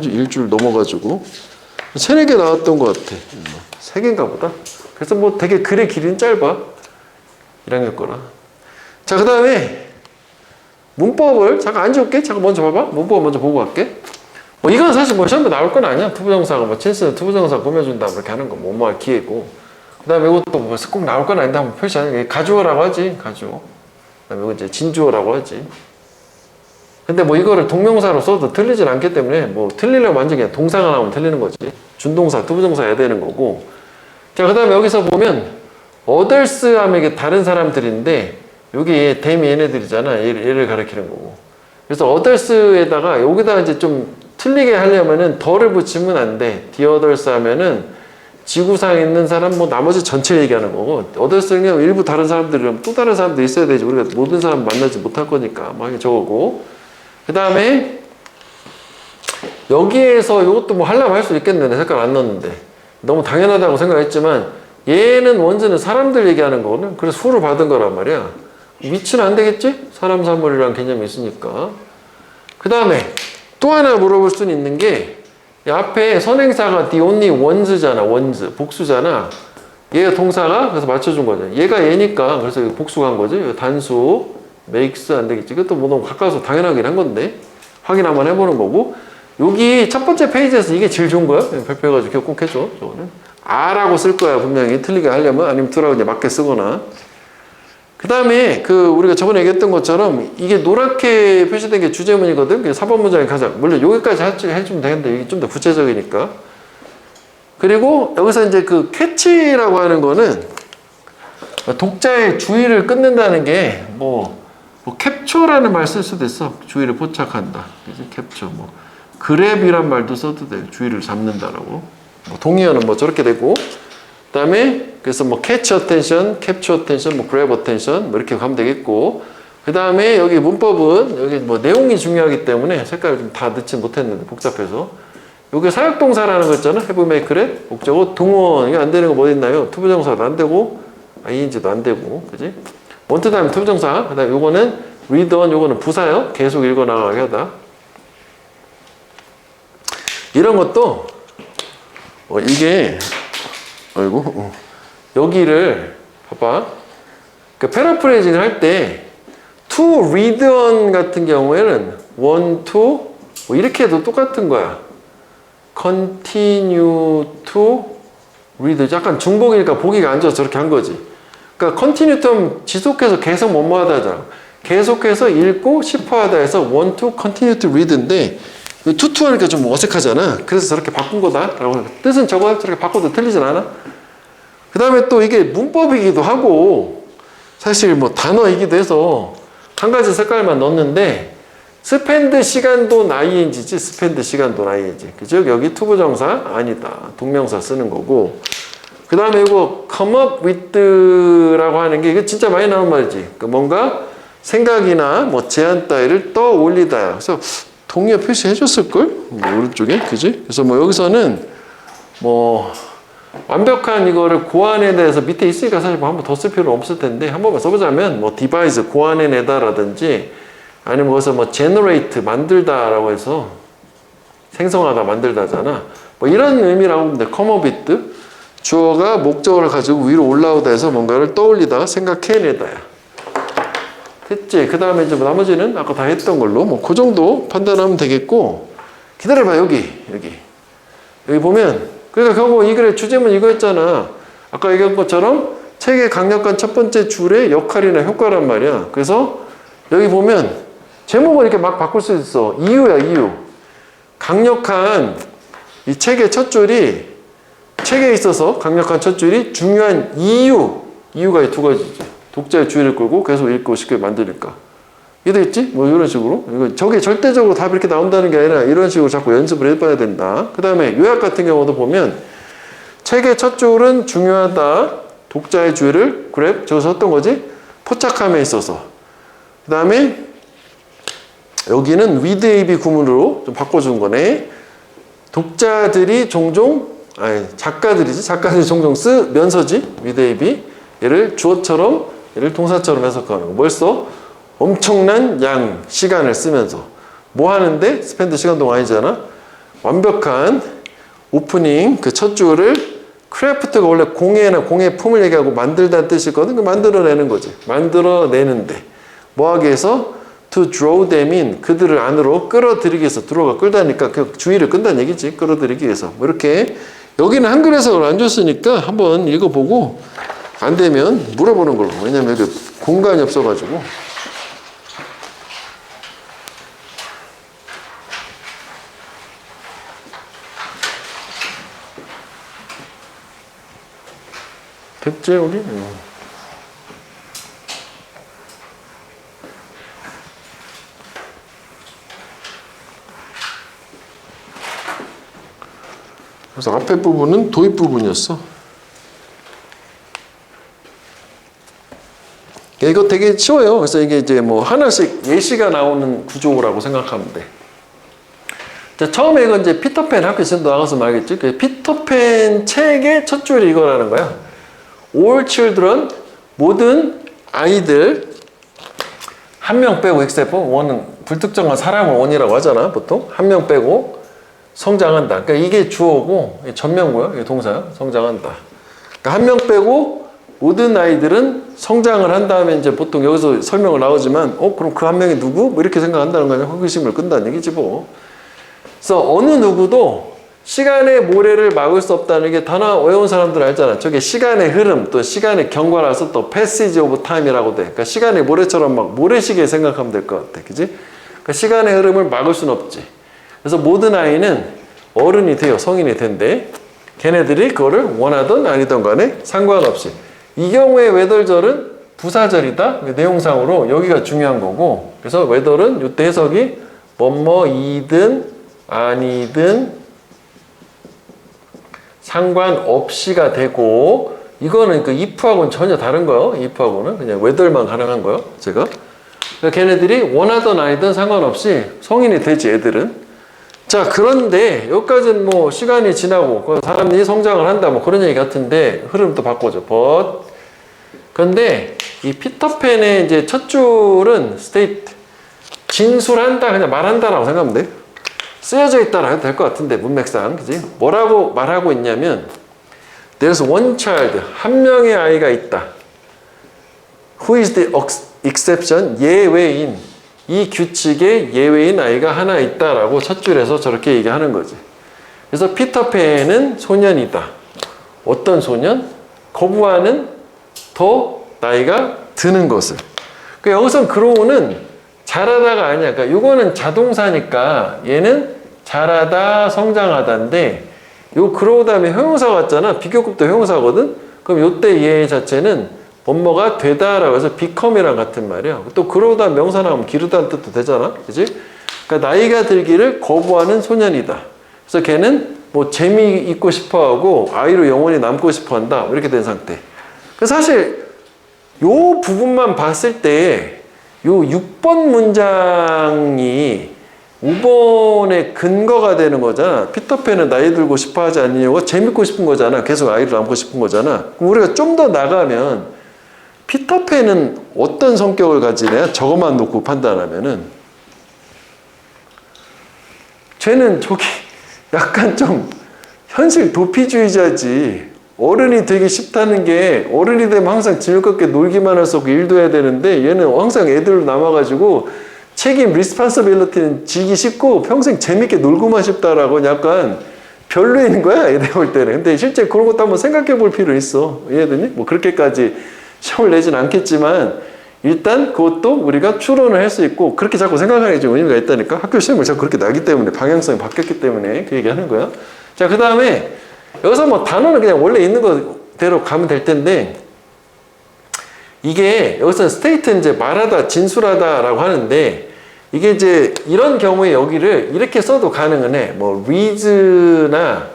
일주일 넘어가지고 3, 4개 나왔던 것 같아. 3개인가 보다. 그래서 뭐 되게 글의 길이는 짧아. 1학년 거라. 자, 그 다음에 문법을 잠깐 안 지울게. 잠깐 먼저 봐봐. 문법 먼저 보고 갈게. 뭐 이건 사실 뭐 시험에 나올 건 아니야. 투부정사가 뭐 칠수는 투부정사 꾸며준다 이렇게 하는 거 뭐할 기회고. 그 다음에 이것도 뭐 꼭 나올 건 아닌데 한번 표시하는 게 가주어라고 하지. 가주어. 그 다음에 이거 이제 진주어라고 하지. 근데 뭐 이거를 동명사로 써도 틀리진 않기 때문에 뭐 틀리려면 완전 그냥 동사가 나오면 틀리는 거지. 준동사, 투부정사 해야 되는 거고. 자, 그 다음에 여기서 보면 others 하면 이게 다른 사람들인데 여기 댐이 얘네들이잖아. 얘를 가리키는 거고. 그래서 others에다가 여기다가 이제 좀 틀리게 하려면은 더를 붙이면 안 돼. the others 하면은 지구상에 있는 사람 뭐 나머지 전체 얘기하는 거고, others는 일부 다른 사람들이라면 또 다른 사람도 있어야 되지. 우리가 모든 사람 만나지 못할 거니까 막 저거고. 그 다음에 여기에서 이것도 뭐 하려면 할 수 있겠네. 내 색깔 안 넣었는데 너무 당연하다고 생각했지만 얘는 원제는 사람들 얘기하는 거거든. 그래서 수를 받은 거란 말이야. 위치는 안 되겠지? 사람 사물이라는 개념이 있으니까. 그 다음에 또 하나 물어볼 수는 있는 게 앞에 선행사가 the only ones잖아. ones 복수잖아. 얘가 동사가 그래서 맞춰준 거죠. 얘가 얘니까 그래서 복수가 한 거지. 단수 makes 안 되겠지. 이것도 뭐 너무 가까워서 당연하긴 한 건데 확인 한번 해보는 거고. 여기 첫 번째 페이지에서 이게 제일 좋은 거야. 발표해가지고 꼭 해줘. 저거는 R라고 쓸 거야. 분명히 틀리게 하려면. 아니면 Do라고 이제 맞게 쓰거나. 그 다음에 우리가 저번에 얘기했던 것처럼 이게 노랗게 표시된 게 주제문이거든. 그게 4번 문장에 가자. 물론 여기까지 해주면 되겠는데 이게 좀 더 구체적이니까. 그리고 여기서 이제 그 캐치라고 하는 거는 독자의 주의를 끊는다는 게 뭐 캡처라는 말 쓸 수도 있어. 주의를 포착한다. 그지? 캡처. 뭐 그랩이란 말도 써도 돼. 주의를 잡는다라고. 뭐 동의어는 뭐 저렇게 되고. 그다음에 그래서 뭐 catch attention, capture attention, 뭐 grab attention 뭐 이렇게 가면 되겠고. 그다음에 여기 문법은 여기 뭐 내용이 중요하기 때문에 색깔을 좀 다 넣지 못했는데 복잡해서. 여기 사역동사라는 거 있잖아. have, make, read. 목적어 동원. 이게 안 되는 거 뭐 있나요? 투부정사도 안 되고 ing도 안 되고. 그지? want 다음에 투부정사. 그다음에 요거는 read on 요거는 부사요. 계속 읽어 나가게 하다. 이런 것도 이게 아이고 여기를 봐봐. 그 패러프레이징을 할 때 to read on 같은 경우에는 want to 뭐 이렇게 해도 똑같은 거야. continue to read. 약간 중복이니까 보기가 안 좋아서 저렇게 한 거지. 그러니까 continue to 하면 지속해서 계속 뭐뭐 하다 하잖아. 계속해서 읽고 싶어 하다 해서 want to continue to read인데 to 하니까 좀 어색하잖아. 그래서 저렇게 바꾼 거다라고. 뜻은 저렇게 바꿔도 틀리진 않아. 그 다음에 또 이게 문법이기도 하고 사실 뭐 단어이기도 해서 한 가지 색깔만 넣었는데 스펜드 시간도 ing지 스펜드 시간도 ing. 그죠? 여기 투부정사 아니다. 동명사 쓰는 거고. 그 다음에 이거 come up with라고 하는 게 이거 진짜 많이 나온 말이지. 그러니까 뭔가 생각이나 뭐 제안 따위를 떠올리다. 그래서 동의어 표시해 줬을걸? 뭐 오른쪽에. 그지? 그래서 뭐 여기서는 뭐 완벽한 이거를 고안에 대해서 밑에 있으니까 사실 뭐 한 번 더 쓸 필요는 없을 텐데 한 번만 써보자면 뭐 디바이스 고안해내다라든지 아니면 거기서 뭐 generate 만들다라고 해서 생성하다 만들다잖아. 뭐 이런 의미라고 하면 돼. come up with 주어가 목적어를 가지고 위로 올라오다 해서 뭔가를 떠올리다 생각해내다야. 됐지? 그 다음에 이제 나머지는 아까 다 했던 걸로 뭐 그 정도 판단하면 되겠고. 기다려봐. 여기 보면 그러니까 결국 이 글의 주제문 이거였잖아. 아까 얘기한 것처럼 책의 강력한 첫 번째 줄의 역할이나 효과란 말이야. 그래서 여기 보면 제목을 이렇게 막 바꿀 수 있어. 이유야, 이유. 강력한 이 책의 첫 줄이 책에 있어서 강력한 첫 줄이 중요한 이유가 이 두 가지지. 독자의 주의를 끌고 계속 읽고 쉽게 만드니까. 이해되겠지? 뭐 이런 식으로. 저게 절대적으로 답이 이렇게 나온다는 게 아니라 이런 식으로 자꾸 연습을 해봐야 된다. 그 다음에 요약 같은 경우도 보면 책의 첫 줄은 중요하다. 독자의 주의를 grab. 저기서 어떤 거지? 포착함에 있어서. 그 다음에 여기는 with ab 구문으로 좀 바꿔준 거네. 독자들이 종종 작가들이 종종 쓰면서지 with ab. 얘를 주어처럼 얘를 동사처럼 해석하는 거. 뭘 써? 엄청난 양 시간을 쓰면서 뭐 하는데? 스펜드 시간 동안 아니잖아. 완벽한 오프닝 그 첫 줄을 크래프트가 원래 공의 품을 얘기하고 만들다는 뜻이거든. 그 만들어내는 거지. 만들어내는데 뭐 하기 위해서? to draw them in 그들을 안으로 끌어들이기 위해서. 드로가 끌다니까 그 주의를 끈다는 얘기지. 끌어들이기 위해서. 뭐 이렇게 여기는 한글 해석을 안 줬으니까 한번 읽어보고 안 되면 물어보는 걸로. 왜냐면 여기 공간이 없어가지고. 됐지, 우리? 그래서 앞에 부분은 도입 부분이었어. 이거 되게 쉬워요. 그래서 이게 이제 뭐 하나씩 예시가 나오는 구조라고 생각하면 돼. 자, 처음에 이건 이제 피터팬 학교 지금 나가서 말겠지. 그 피터팬 책의 첫 줄이 이거라는 거야. All children, 모든 아이들, 한 명 빼고 except one은 불특정한 사람을 one이라고 하잖아. 보통 한 명 빼고 성장한다. 그러니까 이게 주어고 전명구야. 이게 동사야. 성장한다. 그러니까 한 명 빼고 모든 아이들은 성장을 한 다음에 이제 보통 여기서 설명을 나오지만 그럼 그 한 명이 누구? 뭐 이렇게 생각한다는 거냐. 호기심을 끈다는 얘기지 뭐. 그래서 어느 누구도 시간의 모래를 막을 수 없다는 게 단어 외운 사람들 알잖아. 저게 시간의 흐름 또 시간의 경과라서 또 passage of time이라고 돼. 그러니까 시간의 모래처럼 막 모래시계 생각하면 될 것 같아. 그지? 그러니까 시간의 흐름을 막을 수는 없지. 그래서 모든 아이는 어른이 돼요. 성인이 된대. 걔네들이 그거를 원하든 아니든 간에 상관없이 이 경우에 whether절은 부사절이다. 내용상으로 여기가 중요한 거고. 그래서 whether은 이때 해석이 뭐뭐이든 아니든 상관없이가 되고, 이거는 그 if하고는 전혀 다른 거요. if하고는 그냥 whether만 가능한 거요. 제가. 그러니까 걔네들이 원하든 아니든 상관없이 성인이 되지, 애들은. 자, 그런데 여기까지는 뭐 시간이 지나고 사람들이 성장을 한다 뭐 그런 얘기 같은데, 흐름 또 바꿔줘. but. 그런데 이 피터팬의 이제 첫 줄은 state, 진술한다, 그냥 말한다라고 생각하면 돼. 쓰여져 있다라 해도 될 것 같은데, 문맥상. 그지? 뭐라고 말하고 있냐면, there's one child, 한 명의 아이가 있다. who is the exception, 예외인. 이 규칙의 예외인 아이가 하나 있다라고 첫 줄에서 저렇게 얘기하는 거지. 그래서 피터팬은 소년이다. 어떤 소년? 거부하는 더 나이가 드는 것을. 그러니까 여기서 grow는 자라다가 아니야. 그러니까 이거는 자동사니까 얘는 자라다, 성장하다인데, 요 grow 다음에 형용사 같잖아. 비교급도 형용사거든. 그럼 요때 얘 자체는 뭐뭐가 되다라고 해서 become이랑 같은 말이야. 또 grow 다음 명사 나오면 기르다는 뜻도 되잖아. 그지? 그러니까 나이가 들기를 거부하는 소년이다. 그래서 걔는 뭐 재미있고 싶어하고 아이로 영원히 남고 싶어한다. 이렇게 된 상태. 그래서 사실 요 부분만 봤을 때 요 6번 문장이 5번의 근거가 되는 거잖아. 피터팬은 나이 들고 싶어 하지 않는 이유가 재밌고 싶은 거잖아. 계속 아이를 남고 싶은 거잖아. 그럼 우리가 좀 더 나가면 피터팬은 어떤 성격을 가지냐? 저것만 놓고 판단하면은 쟤는 저기 약간 좀 현실 도피주의자지. 어른이 되기 쉽다는 게, 어른이 되면 항상 즐겁게 놀기만 할 수 없고 일도 해야 되는데, 얘는 항상 애들로 남아가지고 책임, 리스폰서빌리티는 지기 쉽고 평생 재밌게 놀고만 싶다라고 약간 별로인 거야, 애들 볼 때는. 근데 실제 그런 것도 한번 생각해 볼 필요 있어. 이해되니? 뭐 그렇게까지 시험을 내진 않겠지만 일단 그것도 우리가 추론을 할 수 있고, 그렇게 자꾸 생각하는 게 좀 의미가 있다니까. 학교 시험을 자꾸 그렇게 나기 때문에, 방향성이 바뀌었기 때문에 그 얘기 하는 거야. 자, 그 다음에 여기서 뭐 단어는 그냥 원래 있는 거대로 가면 될 텐데, 이게 여기서 스테이트 이제 말하다, 진술하다라고 하는데, 이게 이제 이런 경우에 여기를 이렇게 써도 가능은 해. 뭐 reads나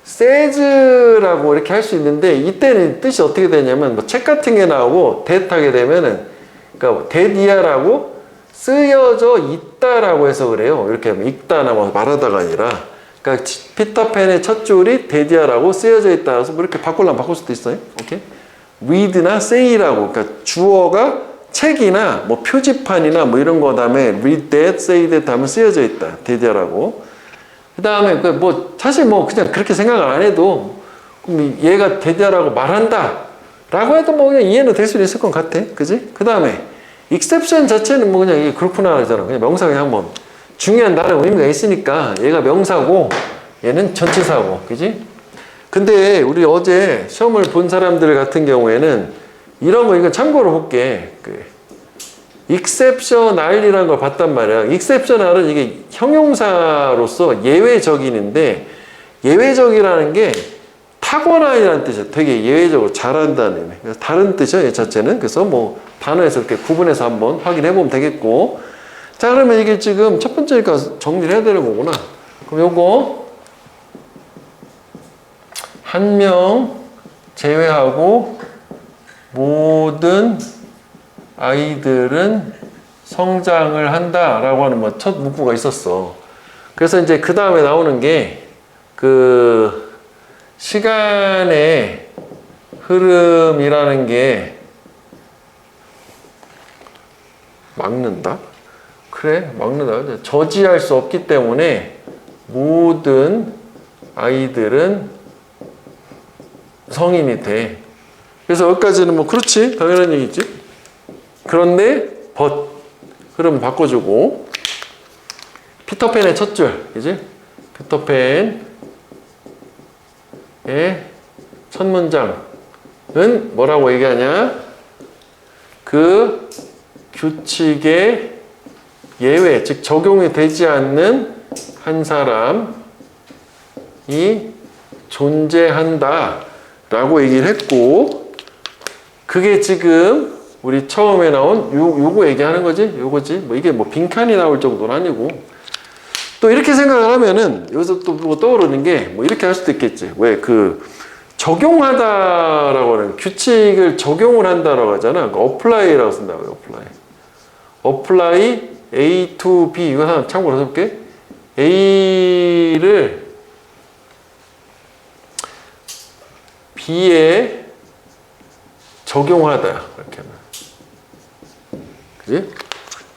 says라고 이렇게 할 수 있는데, 이때는 뜻이 어떻게 되냐면 뭐 책 같은 게 나오고 that 하게 되면은, 그러니까 that이야라고 쓰여져 있다라고 해서 그래요. 이렇게 하면 읽다나 뭐 말하다가 아니라. 그러니까 피터팬의 첫 줄이 데디아라고 쓰여져 있다. 그래서 뭐 이렇게 바꾸려면 바꿀 수도 있어요. 오케이? read나 say라고. 그러니까 주어가 책이나 뭐 표지판이나 뭐 이런 거 다음에 read that, say that 하면 쓰여져 있다. 데디아라고. 그 다음에 그 뭐 사실 뭐 그냥 그렇게 생각을 안 해도 얘가 데디아라고 말한다 라고 해도 뭐 그냥 이해는 될 수 있을 것 같아. 그지? 그 다음에 exception 자체는 뭐 그냥 이게 그렇구나 하잖아. 그냥 명사 그냥 뭐 중요한 다른 의미가 있으니까 얘가 명사고 얘는 전치사고. 그지? 근데 우리 어제 시험을 본 사람들 같은 경우에는 이런 거, 이거 참고로 볼게. exceptional이라는 걸 봤단 말이야. exceptional은 이게 형용사로서 예외적인인데, 예외적이라는 게 탁월한이라는 뜻이야. 되게 예외적으로 잘한다는 의미. 그래서 다른 뜻이야, 얘 자체는. 그래서 뭐 단어에서 이렇게 구분해서 한번 확인해 보면 되겠고. 자, 그러면 이게 지금 첫 번째니까 정리를 해야 되는 거구나. 그럼 요거 한 명 제외하고 모든 아이들은 성장을 한다라고 하는 뭐 첫 문구가 있었어. 그래서 이제 그 다음에 나오는 게 그 시간의 흐름이라는 게 막는다? 그래, 막는다. 저지할 수 없기 때문에 모든 아이들은 성인이 돼. 그래서 여기까지는 뭐 그렇지, 당연한 얘기지. 그런데 but 흐름 바꿔주고, 피터팬의 첫 줄, 그지? 피터팬의 첫 문장은 뭐라고 얘기하냐? 그 규칙의 예외, 즉 적용이 되지 않는 한 사람이 존재한다 라고 얘기를 했고, 그게 지금 우리 처음에 나온 요거 얘기하는 거지? 요거지? 뭐 이게 뭐 빈칸이 나올 정도는 아니고. 또 이렇게 생각을 하면은 여기서 또 뭐 떠오르는 게 뭐 이렇게 할 수도 있겠지. 왜 그 적용하다라고 하는 규칙을 적용을 한다라고 하잖아. 어플라이라고 쓴다고요. 어플라이 A to B. 이거 하나 참고로 해볼게. A를 B에 적용하다. 이렇게 하면. 그지?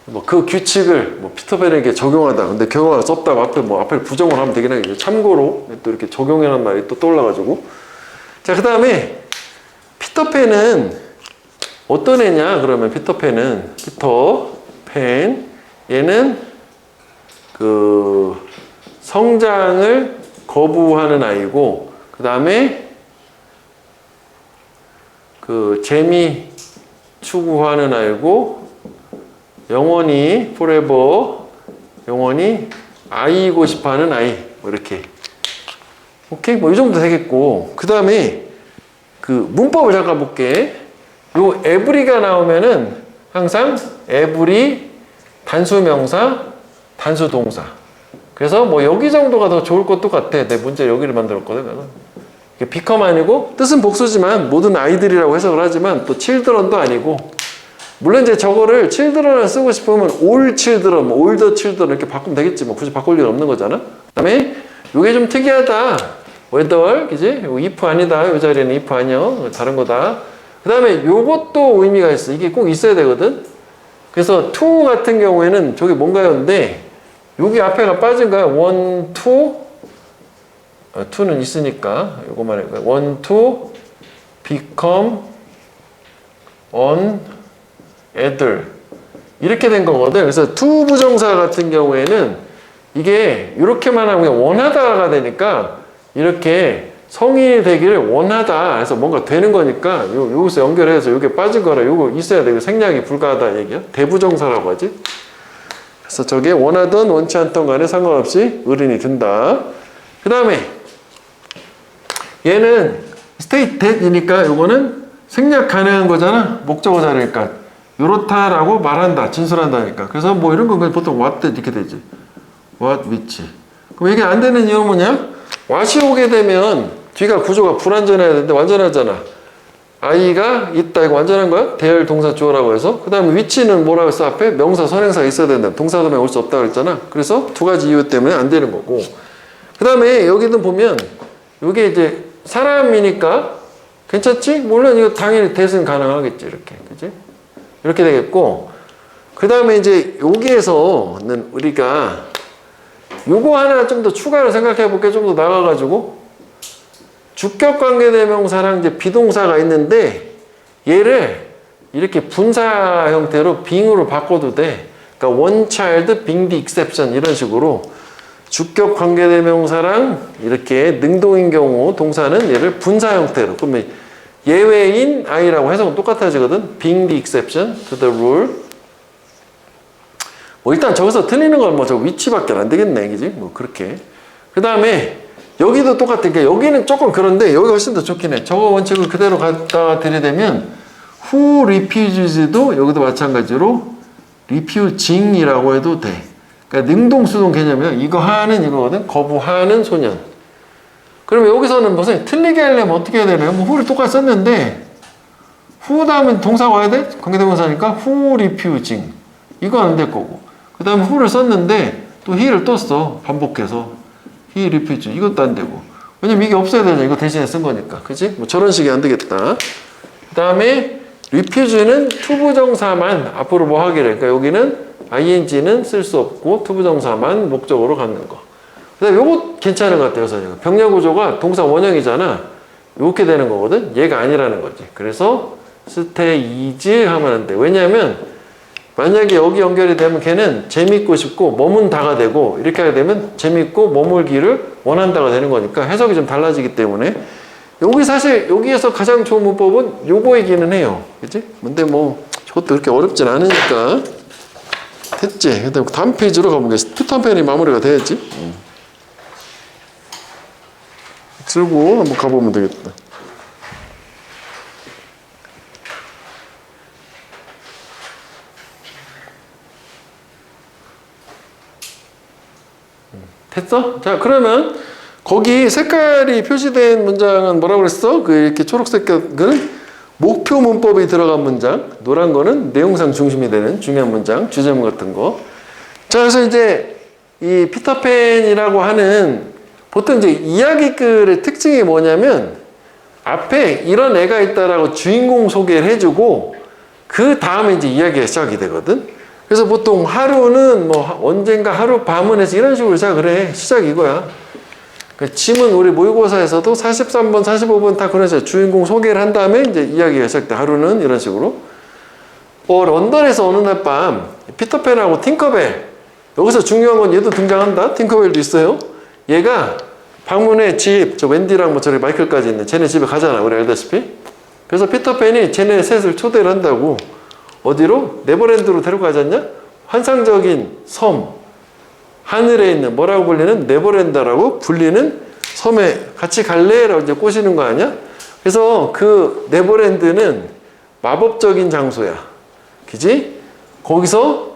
뭐 그 규칙을 뭐 피터팬에게 적용하다. 근데 경우가 썼다. 앞에 부정을 하면 되긴 하겠죠. 참고로 또 이렇게 적용이라는 말이 또 떠올라가지고. 자, 그 다음에 피터팬은 어떤 애냐? 그러면 피터팬 얘는 그 성장을 거부하는 아이고, 그 다음에 그 재미 추구하는 아이고, 영원히 forever 영원히 아이고 싶어하는 아이. 뭐 이렇게. 오케이? 뭐 이 정도 되겠고, 그 다음에 그 문법을 잠깐 볼게. 요 every가 나오면은 항상 every 단수 명사, 단수 동사. 그래서 뭐 여기 정도가 더 좋을 것도 같아. 내 문제 여기를 만들었거든. 이게 become 아니고 뜻은 복수지만 모든 아이들이라고 해석을 하지만 또 children도 아니고, 물론 이제 저거를 children을 쓰고 싶으면 all children, all the children 이렇게 바꾸면 되겠지. 뭐 굳이 바꿀 일 없는 거잖아. 그 다음에 요게 좀 특이하다. whether, 그지? 요 if 아니다. 요 자리에는 if 아니요. 다른 거다. 그 다음에 요것도 의미가 있어. 이게 꼭 있어야 되거든. 그래서 to 같은 경우에는 저게 뭔가요인데, 여기 앞에가 빠진 거야. one, to, to는 있으니까 요거만 해볼까요? one, to, become, on, 애들. 이렇게 된 거거든. 그래서 to 부정사 같은 경우에는 이게 이렇게만 하면 원하다가 되니까 이렇게 성인이 되기를 원하다 해서 뭔가 되는 거니까 여기서 연결해서 이게 빠진 거라 요거 있어야 돼. 생략이 불가하다 얘기야. 대부정사라고 하지. 그래서 저게 원하던 원치 않던 간에 상관없이 어른이 된다. 그 다음에 얘는 state that이니까 요거는 생략 가능한 거잖아. 목적어 자리니까 요렇다라고 말한다. 진술한다니까. 그래서 뭐 이런 건 보통 what that 이렇게 되지. what which. 그럼 이게 안 되는 이유는 뭐냐? what이 오게 되면 뒤가 구조가 불완전해야 되는데 완전하잖아. 아이가 있다. 이거 완전한 거야? 대열 동사 주어라고 해서. 그 다음에 which는 뭐라고 했어? 앞에 명사 선행사가 있어야 된다. 동사 다음에 올 수 없다고 그랬잖아. 그래서 두 가지 이유 때문에 안 되는 거고. 그 다음에 여기는 보면 이게 이제 사람이니까 괜찮지? 물론 이거 당연히 대신 가능하겠지. 이렇게. 그지? 이렇게 되겠고. 그 다음에 이제 여기에서는 우리가 요거 하나 좀 더 추가로 생각해 볼게. 좀 더 나가가지고 주격관계대명사랑 이제 비동사가 있는데 얘를 이렇게 분사 형태로 being으로 바꿔도 돼. 그러니까 one child being the exception 이런 식으로 주격관계대명사랑 이렇게 능동인 경우 동사는 얘를 분사 형태로, 그러면 예외인 아이라고 해석은 똑같아지거든. being the exception to the rule. 뭐 일단 저기서 틀리는 건 뭐 저 위치밖에 안 되겠네, 그지? 뭐 그렇게. 그 다음에 여기도 똑같은 게 여기는 조금 그런데 여기가 훨씬 더 좋긴 해. 저거 원칙을 그대로 갖다 들이대면 who refuses도 여기도 마찬가지로 refusing이라고 해도 돼. 그러니까 능동수동 개념이야. 이거 하는 이거거든. 거부하는 소년. 그러면 여기서는 무슨 틀리게 하려면 어떻게 해야 되나요? 뭐 who를 똑같이 썼는데 who 다음에 동사가 와야 돼? 관계대명사니까 who refusing. 이거 안 될 거고. 그 다음에 who를 썼는데 또 he를 또 써. 반복해서. he refused. 이것도 안 되고. 왜냐면 이게 없어야 되잖아. 이거 대신에 쓴 거니까. 그치? 뭐 저런 식이 안 되겠다. 그 다음에 refuse는 투부정사만 앞으로 뭐 하기래. 그러니까 여기는 ing는 쓸 수 없고 투부정사만 목적으로 갖는 거. 그 다음에 요거 괜찮은 것 같아요. 그래서 병렬구조가 동사 원형이잖아. 이렇게 되는 거거든. 얘가 아니라는 거지. 그래서 stays 하면 안 돼. 왜냐면 만약에 여기 연결이 되면 걔는 재밌고 싶고 머문다가 되고 이렇게 하게 되면 재밌고 머물기를 원한다가 되는 거니까 해석이 좀 달라지기 때문에 여기 사실 여기에서 가장 좋은 문법은 요거이기는 해요. 그치? 근데 뭐 저것도 그렇게 어렵진 않으니까 됐지? 그 다음 다음 페이지로 가보겠습니다. 피터팬이 마무리가 돼야지. 쓰고 한번 가보면 되겠다. 됐어? 자, 그러면 거기 색깔이 표시된 문장은 뭐라고 그랬어? 그 이렇게 초록색은 목표 문법이 들어간 문장, 노란 거는 내용상 중심이 되는 중요한 문장, 주제문 같은 거. 자, 그래서 이제 이 피터팬이라고 하는 보통 이제 이야기글의 특징이 뭐냐면 앞에 이런 애가 있다라고 주인공 소개를 해주고 그 다음에 이제 이야기가 시작이 되거든. 그래서 보통 하루는 뭐 언젠가 하루 밤은 해서 이런 식으로 시작을 해. 시작 이거야. 그 지문 우리 모의고사에서도 43번, 45번 다 그런 식으로 주인공 소개를 한 다음에 이제 이야기가 시작돼. 하루는 이런 식으로. 런던에서 어느 날 밤 피터팬하고 팅커벨, 여기서 중요한 건 얘도 등장한다. 팅커벨도 있어요. 얘가 방문에 집, 저 웬디랑 뭐 저기 마이클까지 있는 쟤네 집에 가잖아. 우리 알다시피. 그래서 피터팬이 쟤네 셋을 초대를 한다고. 어디로? 네버랜드로 데려가지 않냐? 환상적인 섬, 하늘에 있는 뭐라고 불리는 네버랜드라고 불리는 섬에 같이 갈래? 라고 이제 꼬시는 거 아니야? 그래서 그 네버랜드는 마법적인 장소야. 그지? 거기서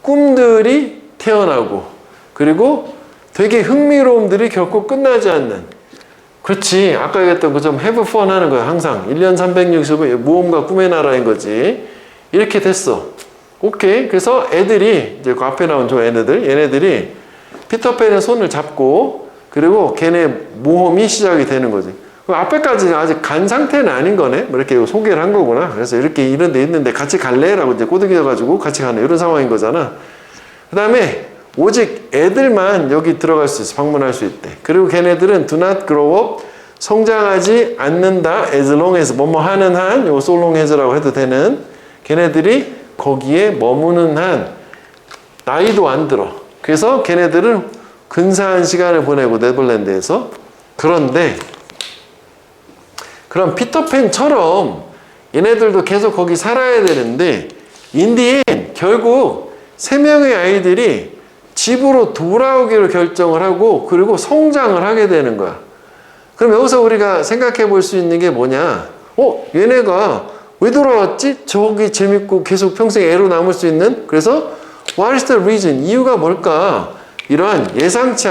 꿈들이 태어나고 그리고 되게 흥미로움들이 결코 끝나지 않는, 그렇지, 아까 얘기했던 그 좀 have fun 하는 거야. 항상 1년 365일 모험과 꿈의 나라인 거지. 이렇게 됐어. 오케이. 그래서 애들이 이제 그 앞에 나온 저 얘네들이 피터팬의 손을 잡고 그리고 걔네 모험이 시작이 되는 거지. 그 앞에까지 아직 간 상태는 아닌 거네. 뭐 이렇게 소개를 한 거구나. 그래서 이렇게 이런 데 있는데 같이 갈래? 라고 이제 꼬드겨가지고 같이 가는 이런 상황인 거잖아. 그 다음에 오직 애들만 여기 들어갈 수 있어. 방문할 수 있대. 그리고 걔네들은 do not grow up, 성장하지 않는다. as long as 뭐뭐 하는 한, 요거 so long as라고 해도 되는, 걔네들이 거기에 머무는 한 나이도 안 들어. 그래서 걔네들은 근사한 시간을 보내고 네덜란드에서. 그런데 그럼 피터팬처럼 얘네들도 계속 거기 살아야 되는데 인디엔 결국 3명의 아이들이 집으로 돌아오기로 결정을 하고 그리고 성장을 하게 되는 거야. 그럼 여기서 우리가 생각해 볼 수 있는 게 뭐냐? 얘네가 왜 돌아왔지? 저기 재밌고 계속 평생 애로 남을 수 있는? 그래서 what is the reason? 이유가 뭘까? 이러한 예상하지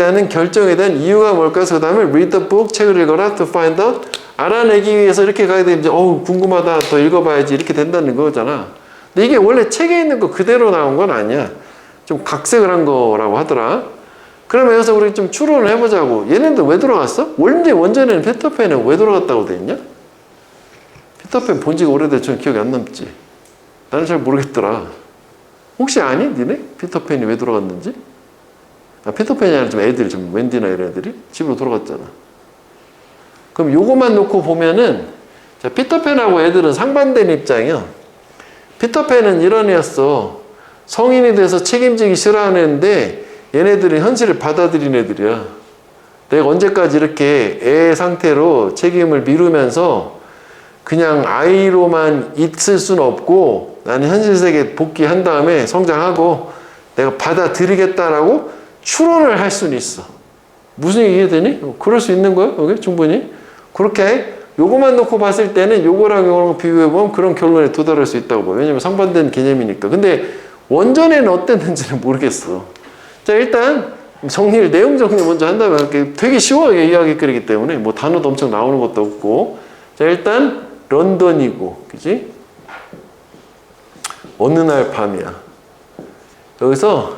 않은 결정에 대한 이유가 뭘까? 그 다음에 read the book, 책을 읽어라, to find out, 알아내기 위해서 이렇게 가야 되는데 궁금하다, 더 읽어봐야지, 이렇게 된다는 거잖아. 근데 이게 원래 책에 있는 거 그대로 나온 건 아니야. 좀 각색을 한 거라고 하더라. 그러면 여기서 우리 좀 추론을 해보자고. 얘네들 왜 돌아갔어? 원전에는 피터팬은 왜 돌아갔다고 돼 있냐? 피터팬 본 지가 오래돼서 저는 기억이 안 남지. 나는 잘 모르겠더라. 혹시 아니? 니네? 피터팬이 왜 돌아갔는지? 피터팬이 아니라 좀 애들, 좀 웬디나 이런 애들이 집으로 돌아갔잖아. 그럼 요거만 놓고 보면은, 자, 피터팬하고 애들은 상반된 입장이야. 피터팬은 이런 애였어. 성인이 돼서 책임지기 싫어하는 애인데 얘네들은 현실을 받아들인 애들이야. 내가 언제까지 이렇게 애 상태로 책임을 미루면서 그냥 아이로만 있을 수는 없고 나는 현실 세계에 복귀한 다음에 성장하고 내가 받아들이겠다라고 추론을 할 수는 있어. 무슨 얘기 되니? 그럴 수 있는 거야? 여기 충분히. 그렇게 요거만 놓고 봤을 때는 요거랑 요거랑 비교해보면 그런 결론에 도달할 수 있다고 봐요. 왜냐면 상반된 개념이니까. 근데 원전에는 어땠는지는 모르겠어. 자, 일단 내용 정리 먼저 한다면 되게 쉬워요. 이야기 끓이기 때문에 뭐 단어도 엄청 나오는 것도 없고. 자, 일단 런던이고, 그지? 어느 날 밤이야. 여기서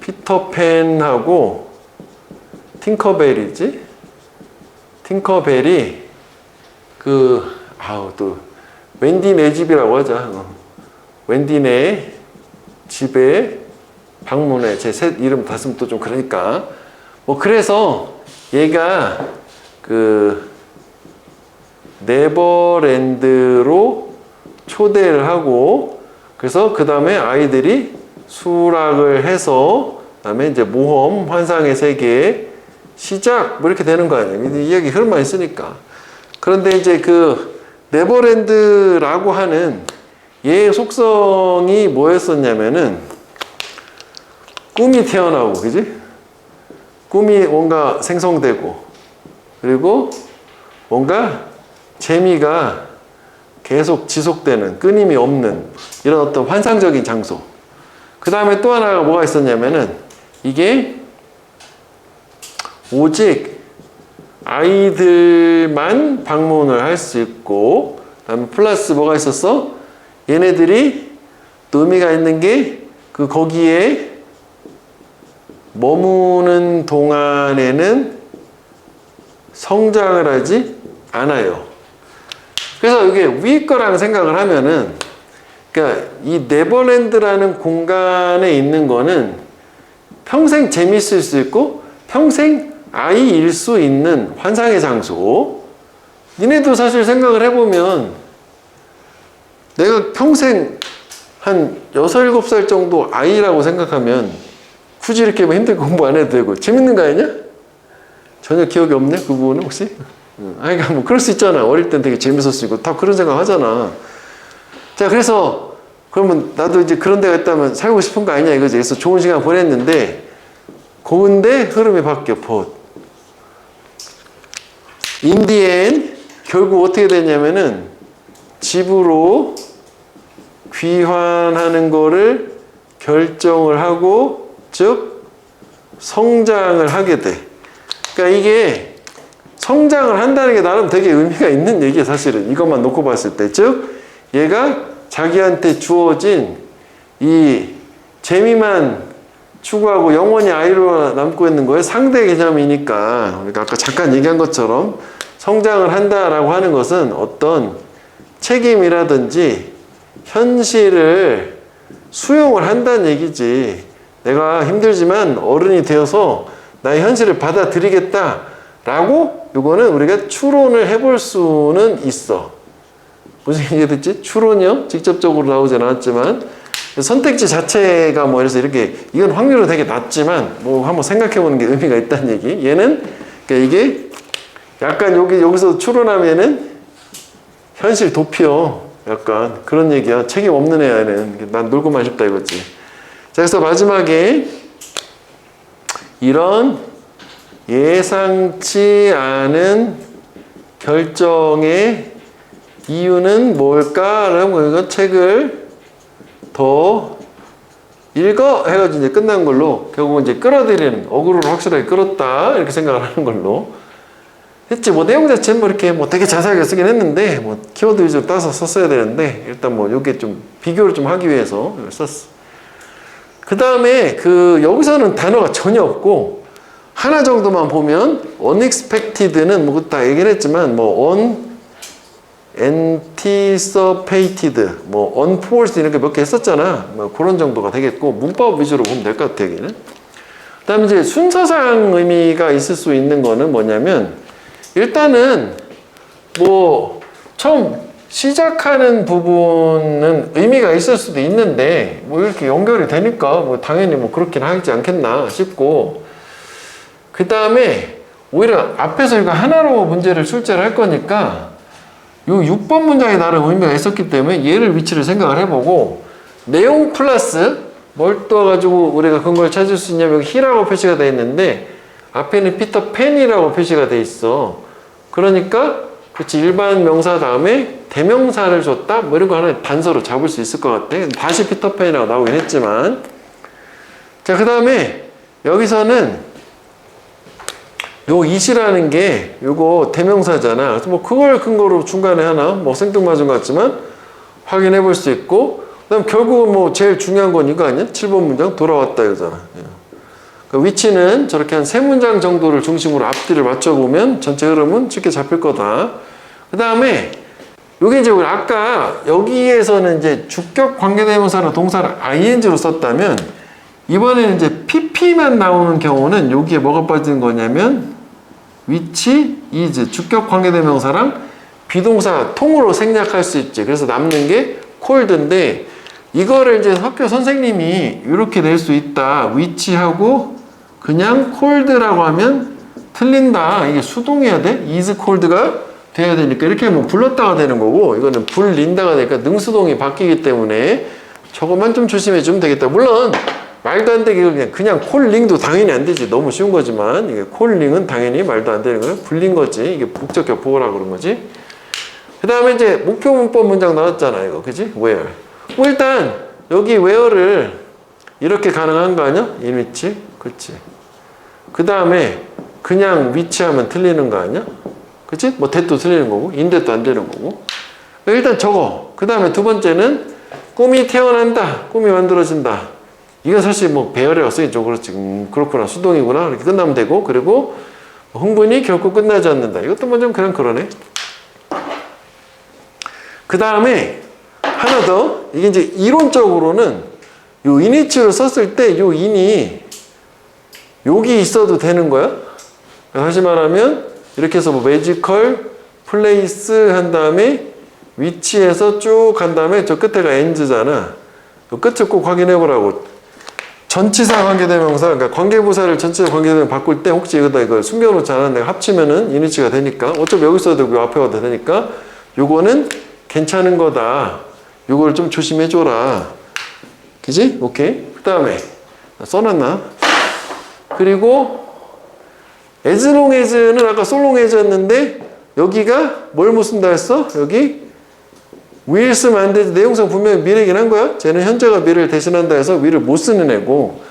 피터팬하고 팅커벨이지? 팅커벨이 또 웬디네 집이라고 하자. 웬디네 집에 방문해. 제 셋 이름 다쓰면 또 좀 그러니까. 그래서 얘가 네버랜드로 초대를 하고, 그래서 그 다음에 아이들이 수락을 해서, 그 다음에 이제 모험, 환상의 세계 시작, 뭐 이렇게 되는 거 아니에요. 이야기 흐름만 있으니까. 그런데 이제 네버랜드라고 하는 얘의 속성이 뭐였었냐면은, 꿈이 태어나고, 그지? 꿈이 뭔가 생성되고, 그리고 뭔가 재미가 계속 지속되는, 끊임이 없는 이런 어떤 환상적인 장소. 그 다음에 또 하나가 뭐가 있었냐면은 이게 오직 아이들만 방문을 할 수 있고, 그 다음에 플러스 뭐가 있었어? 얘네들이 또 의미가 있는 게 그 거기에 머무는 동안에는 성장을 하지 않아요. 그래서 이게 위에 거랑 생각을 하면은, 그러니까 이 네버랜드라는 공간에 있는 거는 평생 재밌을 수 있고 평생 아이일 수 있는 환상의 장소. 니네도 사실 생각을 해보면 내가 평생 한 6, 7살 정도 아이라고 생각하면 굳이 이렇게 뭐 힘들게 공부 안 해도 되고 재밌는 거 아니냐? 전혀 기억이 없네 그 부분은 혹시? 아니 그러니까 뭐 그럴 수 있잖아. 어릴 땐 되게 재밌었을 고 다 그런 생각 하잖아. 자 그래서 그러면 나도 이제 그런 데가 있다면 살고 싶은 거 아니냐 이거지. 그래서 좋은 시간 보냈는데 고운데 흐름이 바뀌어. 인디엔 결국 어떻게 되냐면은 집으로 귀환하는 거를 결정을 하고, 즉 성장을 하게 돼. 그러니까 이게 성장을 한다는 게 나름 되게 의미가 있는 얘기야 사실은. 이것만 놓고 봤을 때. 즉 얘가 자기한테 주어진 이 재미만 추구하고 영원히 아이로 남고 있는 거에 상대 개념이니까, 그러니까 아까 잠깐 얘기한 것처럼 성장을 한다라고 하는 것은 어떤 책임이라든지 현실을 수용을 한다는 얘기지. 내가 힘들지만 어른이 되어서 나의 현실을 받아들이겠다라고 이거는 우리가 추론을 해볼 수는 있어. 무슨 얘기 듣지? 추론이요? 직접적으로 나오진 않았지만 선택지 자체가 뭐 이래서 이렇게 이건 확률은 되게 낮지만 뭐 한번 생각해보는 게 의미가 있다는 얘기. 얘는 그러니까 이게 약간 여기서 추론하면은 현실 도피요. 약간 그런 얘기야. 책임 없는 애는 난 놀고만 싶다 이거지. 자, 그래서 마지막에 이런 예상치 않은 결정의 이유는 뭘까라고 이거 책을 더 읽어 해가지고 이제 끝난 걸로 결국 이제 끌어들이는 어그로를 확실하게 끌었다 이렇게 생각을 하는 걸로 했지. 뭐 내용 자체는 뭐 이렇게 뭐 되게 자세하게 쓰긴 했는데 뭐 키워드 위주로 따서 썼어야 되는데 일단 뭐 요게 좀 비교를 좀 하기 위해서 썼어. 그 다음에 여기서는 단어가 전혀 없고 하나 정도만 보면 unexpected는 뭐 다 얘기를 했지만 뭐 anticipated, 뭐 unforced 이렇게 몇 개 했었잖아. 뭐 그런 정도가 되겠고 문법 위주로 보면 될 것 같아 여기는. 그 다음에 이제 순서상 의미가 있을 수 있는 거는 뭐냐면 일단은 뭐 처음 시작하는 부분은 의미가 있을 수도 있는데 뭐 이렇게 연결이 되니까 뭐 당연히 뭐 그렇긴 하지 않겠나 싶고, 그 다음에 오히려 앞에서 이거 하나로 문제를 출제를 할 거니까 요 6번 문장에 나름 의미가 있었기 때문에 얘를 위치를 생각을 해보고 내용 플러스 뭘 떠가지고 우리가 그런 걸 찾을 수 있냐면 여기 히라고 표시가 되어 있는데 앞에는 피터 팬이라고 표시가 돼 있어. 그러니까 그렇지 일반 명사 다음에 대명사를 줬다 뭐 이런 거 하나 단서로 잡을 수 있을 것 같아. 다시 피터 팬이라고 나오긴 했지만, 자 그 다음에 여기서는 요 it이라는 게 요거 대명사잖아. 그래서 뭐 그걸 근거로 중간에 하나 뭐 생뚱맞은 것 같지만 확인해 볼 수 있고, 그다음 결국은 뭐 제일 중요한 건 이거 아니야? 7번 문장 돌아왔다 이거잖아. 그 위치는 저렇게 한 3문장 정도를 중심으로 앞뒤를 맞춰보면 전체 흐름은 쉽게 잡힐 거다. 그 다음에 요게 이제 우리 아까 여기에서는 이제 주격 관계대명사나 동사를 ing로 썼다면 이번에는 이제 pp만 나오는 경우는 여기에 뭐가 빠지는 거냐면 which is 주격 관계대명사랑 비동사 통으로 생략할 수 있지. 그래서 남는 게 cold인데 이거를 이제 학교 선생님이 이렇게 낼 수 있다. which하고 그냥 cold라고 하면 틀린다. 이게 수동해야 돼. is cold가 돼야 되니까 이렇게 뭐 불렀다가 되는 거고 이거는 불린다가 되니까 능수동이 바뀌기 때문에 저것만 좀 조심해 주면 되겠다. 물론 말도 안 되게 그냥 콜링도 당연히 안 되지. 너무 쉬운 거지만 이게 콜링은 당연히 말도 안 되는 거예요. 불린 거지. 이게 목적 격보라 그런 거지. 그 다음에 이제 목표 문법 문장 나왔잖아 이거 그지? where. 뭐 일단 여기 where를 이렇게 가능한 거 아니야? 인 위치. 그렇지. 그 다음에 그냥 위치하면 틀리는 거 아니야? 그치? 뭐 대도 틀리는 거고 인대도 안 되는 거고. 일단 저거. 그 다음에 두 번째는 꿈이 태어난다. 꿈이 만들어진다. 이건 사실 뭐 배열의 어쓰기 좀 그렇지. 그렇구나. 수동이구나. 이렇게 끝나면 되고. 그리고 흥분이 결코 끝나지 않는다. 이것도 뭐 좀 그냥 그러네. 그 다음에 하나 더. 이게 이제 이론적으로는 요 인위치를 썼을 때 요 인이 여기 있어도 되는 거야. 다시 말하면 이렇게 해서 뭐 매지컬 플레이스 한 다음에 위치에서 쭉 간 다음에 저 끝에가 엔즈잖아. 그 끝을 꼭 확인해 보라고. 전치사 관계대명사, 그러니까 관계부사를 전치사 관계대명 바꿀 때 혹시 여기다 이걸 숨겨놓지 않았는데 합치면은 인위치가 되니까 어차피 여기 써도 되고 앞에 와도 되니까 요거는 괜찮은 거다. 요걸 좀 조심해 줘라. 그지? 오케이. 그 다음에 써놨나? 그리고 as long as는 아까 so long as였는데 여기가 뭘 못 쓴다 했어? 여기 will 쓰면 안 되지. 내용상 분명히 미래긴 한 거야. 쟤는 현재가 미래를 대신한다 해서 will을 못 쓰는 애고.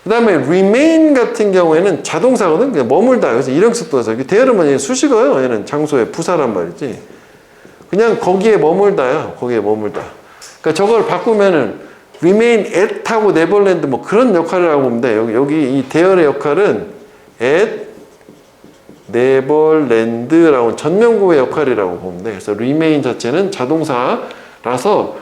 그 다음에 remain 같은 경우에는 자동사거든. 그냥 머물다. 그래서 일형식도 해서 대열은 수식어예요. 얘는 장소의 부사란 말이지. 그냥 거기에 머물다야. 거기에 머물다. 그러니까 저걸 바꾸면은 remain at 하고 neverland 뭐 그런 역할이라고 보면 돼. 여기 이 대열의 역할은 at 네버랜드라고 전면구의 역할이라고 보면 돼. 그래서 remain 자체는 자동사라서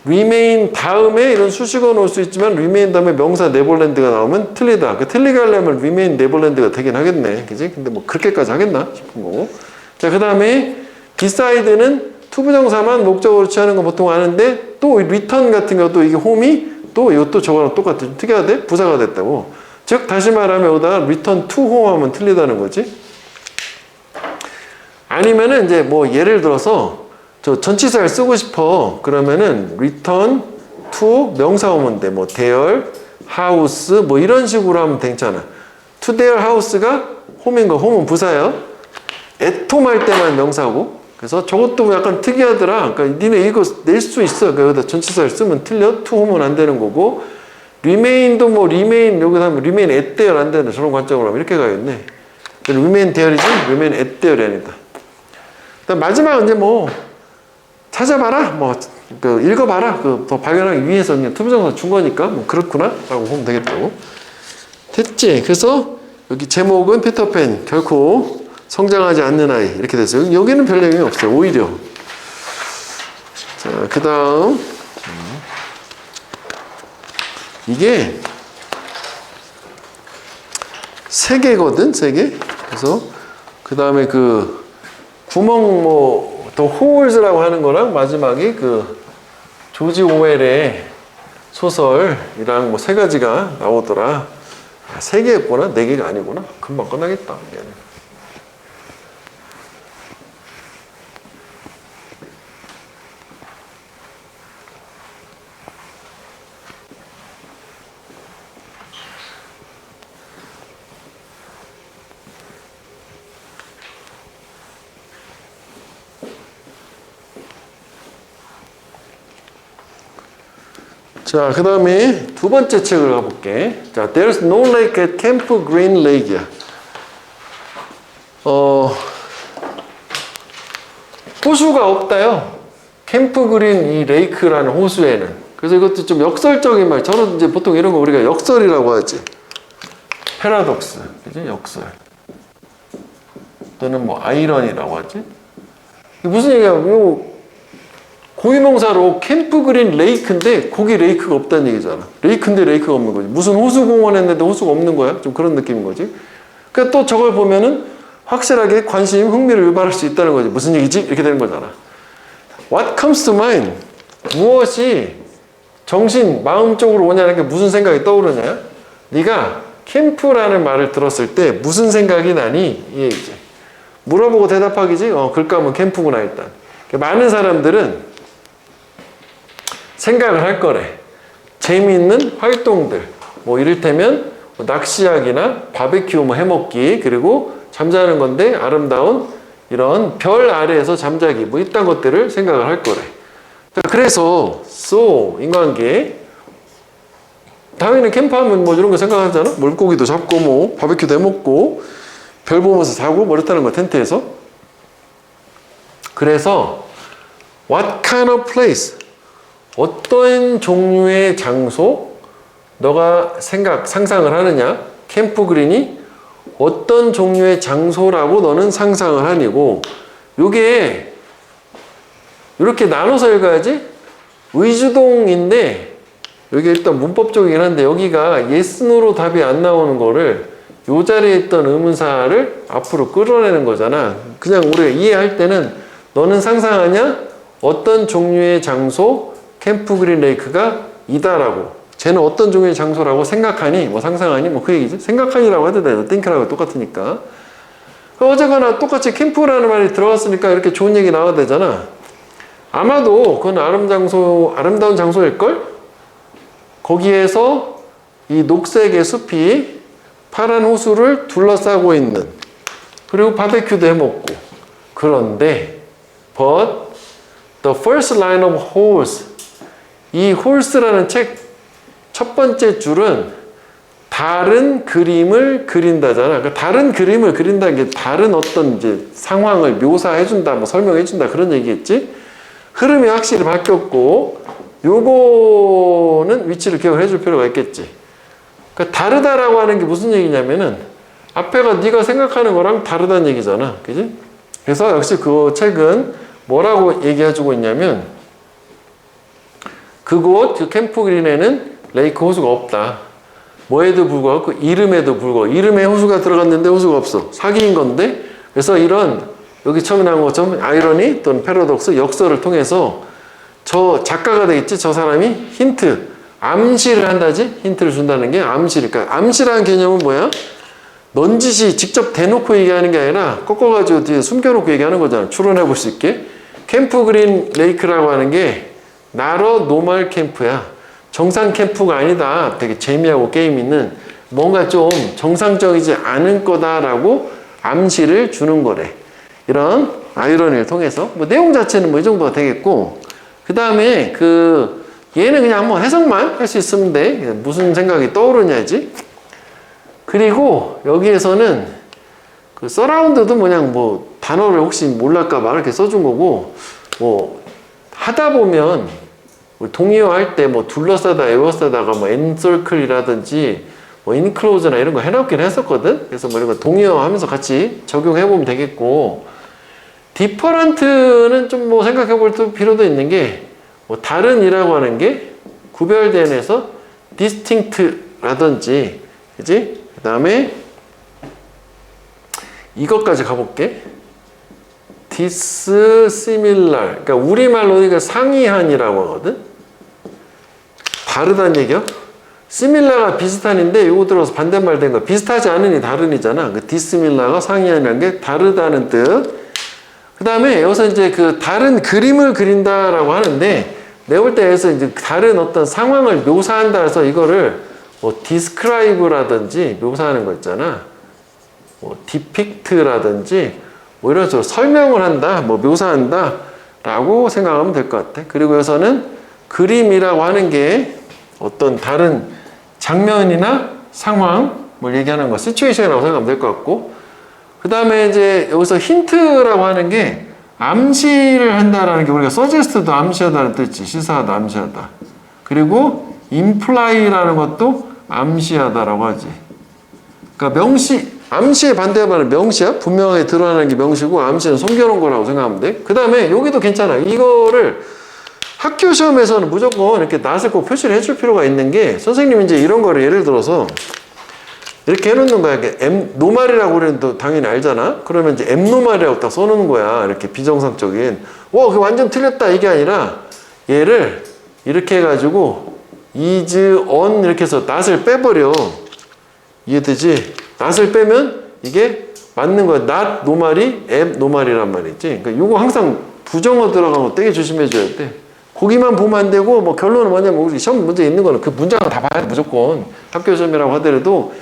remain 다음에 이런 수식어 넣을 수 있지만 remain 다음에 명사 네버랜드가 나오면 틀리다. 그 틀리게 하려면 remain 네버랜드가 되긴 하겠네. 그지? 근데 뭐 그렇게까지 하겠나 싶은 거고. 자, 그 다음에 beside는 투부정사만 목적으로 취하는 거 보통 아는데 또 return 같은 것도 이게 홈이 또 이것도 저거랑 똑같아. 좀 특이하대? 부사가 됐다고. 즉 다시 말하면 여기다가 return to home 하면 틀리다는 거지. 아니면은 이제 뭐 예를 들어서 저 전치사를 쓰고 싶어. 그러면은 return to 명사 오면 돼. 뭐 their house 뭐 이런 식으로 하면 괜찮아. to their house가 홈인 거. 홈은 부사예요. at home 할 때만 명사고. 그래서 저것도 약간 특이하더라. 그러니까 니네 이거 낼 수 있어. 여기다 전치사를 쓰면 틀려. to home은 안 되는 거고. remain도 뭐 remain 여기다 하면 remain at there 안 되는 저런 관점으로 하면 이렇게 가겠네. remain there이지 remain at there이 아니다. 마지막은 이제 뭐 찾아봐라, 뭐 그 읽어봐라, 그 더 발견하기 위해서 그냥 투부정사 준 거니까 뭐 그렇구나 라고 보면 되겠다고. 됐지? 그래서 여기 제목은 피터팬 결코 성장하지 않는 아이 이렇게 됐어요. 여기는 별 내용이 없어요. 오히려. 자, 그 다음 이게 세 개거든, 세 개. 그래서 그 다음에 그 구멍 뭐 더 홀즈라고 하는 거랑 마지막이 그 조지 오웰의 소설이랑 뭐 세 가지가 나오더라. 세 개였구나, 네 개가 아니구나. 금방 끝나겠다. 얘는. 자, 그 다음에 두 번째 책을 가볼게. 자, There's no lake at Camp Green Lake야. 호수가 없다요. 캠프 그린 이 레이크라는 호수에는. 그래서 이것도 좀 역설적인 말. 저는 이제 보통 이런 거 우리가 역설이라고 하지. 패러독스. 그지? 역설. 또는 뭐 아이러니라고 하지. 이게 무슨 얘기야? 고유명사로 캠프 그린 레이크인데 거기 레이크가 없다는 얘기잖아. 레이크인데 레이크가 없는 거지. 무슨 호수공원 했는데 호수가 없는 거야? 좀 그런 느낌인 거지. 그러니까 또 저걸 보면은 확실하게 관심, 흥미를 유발할 수 있다는 거지. 무슨 얘기지? 이렇게 되는 거잖아. What comes to mind? 무엇이 정신, 마음 쪽으로 오냐는 게 무슨 생각이 떠오르냐? 네가 캠프라는 말을 들었을 때 무슨 생각이 나니? 이 얘기지. 물어보고 대답하기지? 글감은 캠프구나 일단. 많은 사람들은 생각을 할 거래. 재미있는 활동들. 뭐 이를테면 낚시하기나 바베큐 뭐 해먹기 그리고 잠자는 건데 아름다운 이런 별 아래에서 잠자기 뭐 이딴 것들을 생각을 할 거래. 그래서 so 인관계 당연히 캠프하면 뭐 이런 거 생각하잖아. 물고기도 잡고 뭐 바베큐도 해먹고 별 보면서 자고 뭐 이렇다는 거 텐트에서. 그래서 what kind of place, 어떤 종류의 장소 너가 상상을 하느냐. 캠프 그린이 어떤 종류의 장소라고 너는 상상을 하니고, 요게 이렇게 나눠서 읽어야지. 의주동인데 여기 일단 문법적이긴 한데 여기가 yes, no로 답이 안 나오는 거를 요 자리에 있던 의문사를 앞으로 끌어내는 거잖아. 그냥 우리가 이해할 때는 너는 상상하냐? 어떤 종류의 장소 캠프 그린 레이크가 이다라고. 쟤는 어떤 종류의 장소라고 생각하니? 뭐 상상하니? 뭐 그 얘기지. 생각하니라고 해도 돼. think라고 똑같으니까. 어쨌거나 똑같이 캠프라는 말이 들어갔으니까 이렇게 좋은 얘기 나와야 되잖아. 아마도 그건 아름다운 장소일걸? 거기에서 이 녹색의 숲이 파란 호수를 둘러싸고 있는, 그리고 바베큐도 해먹고. 그런데 but the first line of horse, 이 horse라는 책 첫 번째 줄은 다른 그림을 그린다잖아. 그러니까 다른 그림을 그린다는 게 다른 어떤 이제 상황을 묘사해준다, 뭐 설명해준다 그런 얘기겠지. 흐름이 확실히 바뀌었고 요거는 위치를 기억을 해줄 필요가 있겠지. 그러니까 다르다라고 하는 게 무슨 얘기냐면은 앞에가 네가 생각하는 거랑 다르다는 얘기잖아. 그지? 그래서 역시 그 책은 뭐라고 얘기해주고 있냐면 그곳 그 캠프 그린에는 레이크 호수가 없다. 뭐에도 불구하고 그 이름에도 불구하고, 이름에 호수가 들어갔는데 호수가 없어. 사기인 건데. 그래서 이런 여기 처음에 나온 것처럼 아이러니 또는 패러독스, 역설을 통해서 저 작가가 되겠지. 저 사람이 힌트, 암시를 한다지. 힌트를 준다는 게 암시니까. 암시라는 개념은 뭐야? 넌지시 직접 대놓고 얘기하는 게 아니라 꺾어가지고 뒤에 숨겨놓고 얘기하는 거잖아. 추론해 볼 수 있게. 캠프 그린 레이크라고 하는 게 나러 노멀 캠프야. 정상 캠프가 아니다. 되게 재미하고 게임 있는 뭔가 좀 정상적이지 않은 거다라고 암시를 주는 거래. 이런 아이러니를 통해서. 뭐 내용 자체는 뭐 이 정도가 되겠고, 그 다음에 얘는 그냥 한번 해석만 할 수 있으면 돼. 무슨 생각이 떠오르냐지. 그리고 여기에서는 그 서라운드도 그냥 뭐 단어를 혹시 몰랄까봐 이렇게 써준 거고, 뭐 하다 보면 동의어 할 때 뭐 둘러싸다, 에워싸다가 뭐 엔서클이라든지 뭐 인클로즈나 이런 거 해놓긴 했었거든. 그래서 뭐 이런 거 동의어 하면서 같이 적용해보면 되겠고, 디퍼런트는 좀 뭐 생각해볼 필요도 있는 게, 뭐 다른이라고 하는 게 구별된에서 distinct라든지, 그지? 그 다음에 이것까지 가볼게. dissimilar. 그러니까 우리말로 이거 상이한이라고 하거든. 다르다는 얘기야. similar가 비슷한인데 요거 들어서 반대말 된 거. 비슷하지 않으니 다른이잖아. 그 dissimilar가 상이한이라는 게 다르다는 뜻. 그 다음에 여기서 이제 그 다른 그림을 그린다라고 하는데, 내가 볼 때 여기서 이제 다른 어떤 상황을 묘사한다 해서 이거를 뭐 describe라든지 묘사하는 거 있잖아. 뭐 depict라든지 뭐 이런 식으로 설명을 한다, 뭐 묘사한다 라고 생각하면 될 것 같아. 그리고 여기서는 그림이라고 하는 게 어떤 다른 장면이나 상황을 얘기하는 거, 시츄에이션이라고 생각하면 될 것 같고, 그 다음에 이제 여기서 힌트라고 하는 게 암시를 한다라는 게, 우리가 suggest도 암시하다는 뜻이지. 시사하다, 암시하다. 그리고 imply라는 것도 암시하다라고 하지. 그러니까 암시의 반대가 바로 명시야. 분명하게 드러나는 게 명시고, 암시는 숨겨놓은 거라고 생각하면 돼. 그 다음에 여기도 괜찮아. 이거를 학교 시험에서는 무조건 이렇게 낫을 꼭 표시를 해줄 필요가 있는 게, 선생님이 이제 이런 거를 예를 들어서 이렇게 해놓는 거야. M 노말이라고 우리는 당연히 알잖아. 그러면 이제 M 노말이라고 딱 써놓는 거야. 이렇게 비정상적인. 와, 그게 완전 틀렸다 이게 아니라, 얘를 이렇게 해가지고 is on 이렇게 해서 낫을 빼버려. 이해되지? 낫을 빼면 이게 맞는 거야. not 노말이 M 노말이란 말이지. 그러니까 이거 항상 부정어 들어간 거 되게 조심해줘야 돼. 거기만 보면 안 되고, 뭐 결론은 뭐냐면 우리 시험 문제 있는 거는 그 문장을 다 봐야 돼. 무조건 학교 시험이라고 하더라도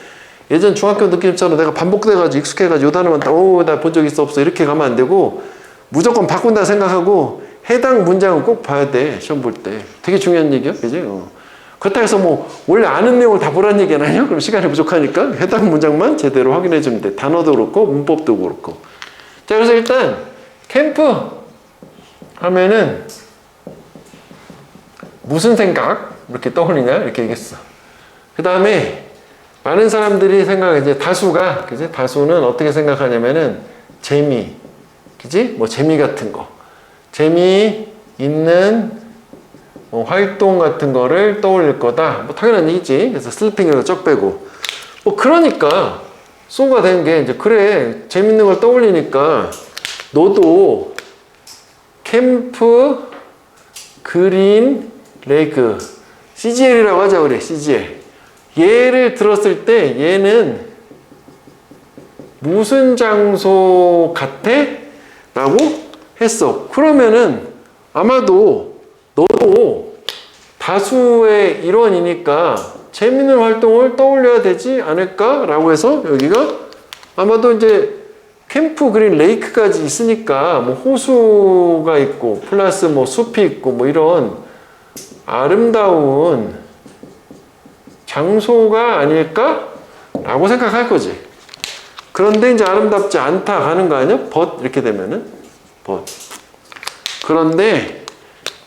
예전 중학교 느낌처럼 내가 반복돼가지고 익숙해가지고 요 단어만 나 본 적 있어 없어 이렇게 가면 안 되고, 무조건 바꾼다 생각하고 해당 문장은 꼭 봐야 돼. 시험 볼 때 되게 중요한 얘기야, 그지? 그렇다고 해서 뭐 원래 아는 내용을 다 보라는 얘기는 아니에요. 그럼 시간이 부족하니까 해당 문장만 제대로 확인해 주면 돼. 단어도 그렇고 문법도 그렇고. 자, 그래서 일단 캠프 하면은 무슨 생각 이렇게 떠올리냐 이렇게 얘기했어. 그 다음에 많은 사람들이 생각해, 이제 다수가, 그지? 다수는 어떻게 생각하냐면은 재미, 그지? 뭐 재미 같은 거, 재미 있는 뭐 활동 같은 거를 떠올릴 거다. 뭐 당연한 얘기지. 그래서 슬리핑이라고 쩍 빼고. 뭐 그러니까 쏘가 된 게 이제 그래 재밌는 걸 떠올리니까 너도 캠프 그린 레이크 CGL이라고 하자 그래. CGL. 얘를 들었을 때 얘는 무슨 장소 같아? 라고 했어. 그러면은 아마도 너도 다수의 일원이니까 재밌는 활동을 떠올려야 되지 않을까? 라고 해서 여기가 아마도 이제 캠프 그린 레이크까지 있으니까 뭐 호수가 있고 플러스 뭐 숲이 있고 뭐 이런 아름다운 장소가 아닐까? 라고 생각할 거지. 그런데 이제 아름답지 않다 가는 거 아니야? but 이렇게 되면은 but. 그런데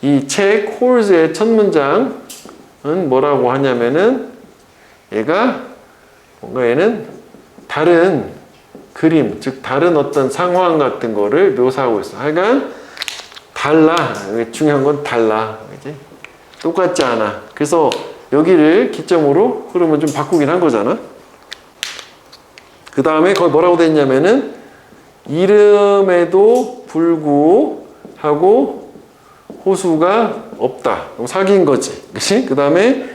이 책 홀즈의 첫 문장은 뭐라고 하냐면은 얘가 뭔가 얘는 다른 그림, 즉 다른 어떤 상황 같은 거를 묘사하고 있어. 하여간 달라. 중요한 건 달라. 그치? 똑같지 않아. 그래서 여기를 기점으로 흐름을 좀 바꾸긴 한 거잖아. 그 다음에 거기 뭐라고 돼 있냐면은 이름에도 불구하고 호수가 없다. 그럼 사기인 거지. 그치? 그 다음에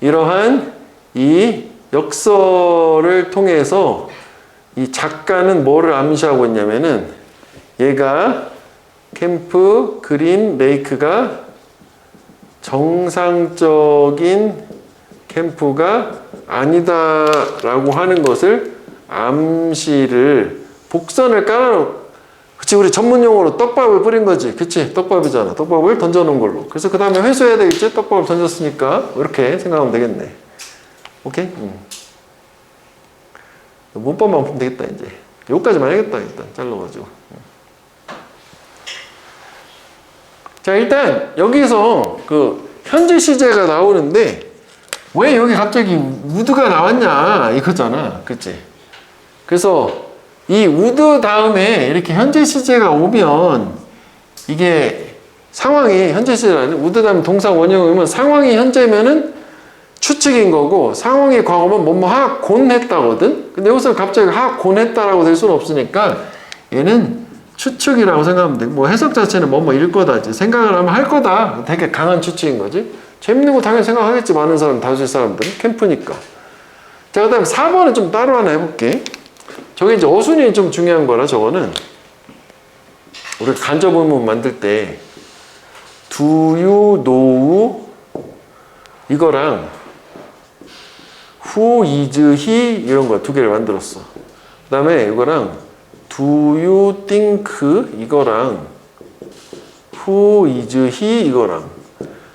이러한 이 역설을 통해서 이 작가는 뭐를 암시하고 있냐면은 얘가 캠프 그린 레이크가 정상적인 캠프가 아니다라고 하는 것을 암시를 복선을 깔아놓은. 그치, 우리 전문 용어로 떡밥을 뿌린 거지. 그치, 떡밥이잖아. 떡밥을 던져놓은 걸로. 그래서 그 다음에 회수해야 되겠지. 떡밥을 던졌으니까 이렇게 생각하면 되겠네. 오케이? 문법만 보면 되겠다. 이제 여기까지만 해야겠다. 일단 잘라가지고. 자, 일단 여기서 그 현재 시제가 나오는데 왜 여기 갑자기 우드가 나왔냐 이거잖아. 그치? 그래서 이 우드 다음에 이렇게 현재 시제가 오면 이게 상황이 현재 시제가 아니라 우드 다음에 동사 원형이 오면 상황이 현재면은 추측인 거고 상황이 과거면 뭐뭐 하곤 했다거든. 근데 여기서 갑자기 하곤 했다라고 될 수는 없으니까 얘는 추측이라고 생각하면 돼. 뭐 해석 자체는 뭐뭐 일 거다. 생각을 하면 할 거다. 되게 강한 추측인 거지. 재밌는 거 당연히 생각하겠지. 많은 사람, 다수의 사람들은. 캠프니까. 자, 그 다음에 4번은 좀 따로 하나 해볼게. 저게 이제 어순이 좀 중요한 거라 저거는. 우리가 간접 의문 만들 때 do you know 이거랑 who is he 이런 거 두 개를 만들었어. 그 다음에 이거랑 do you think 이거랑 who is he 이거랑.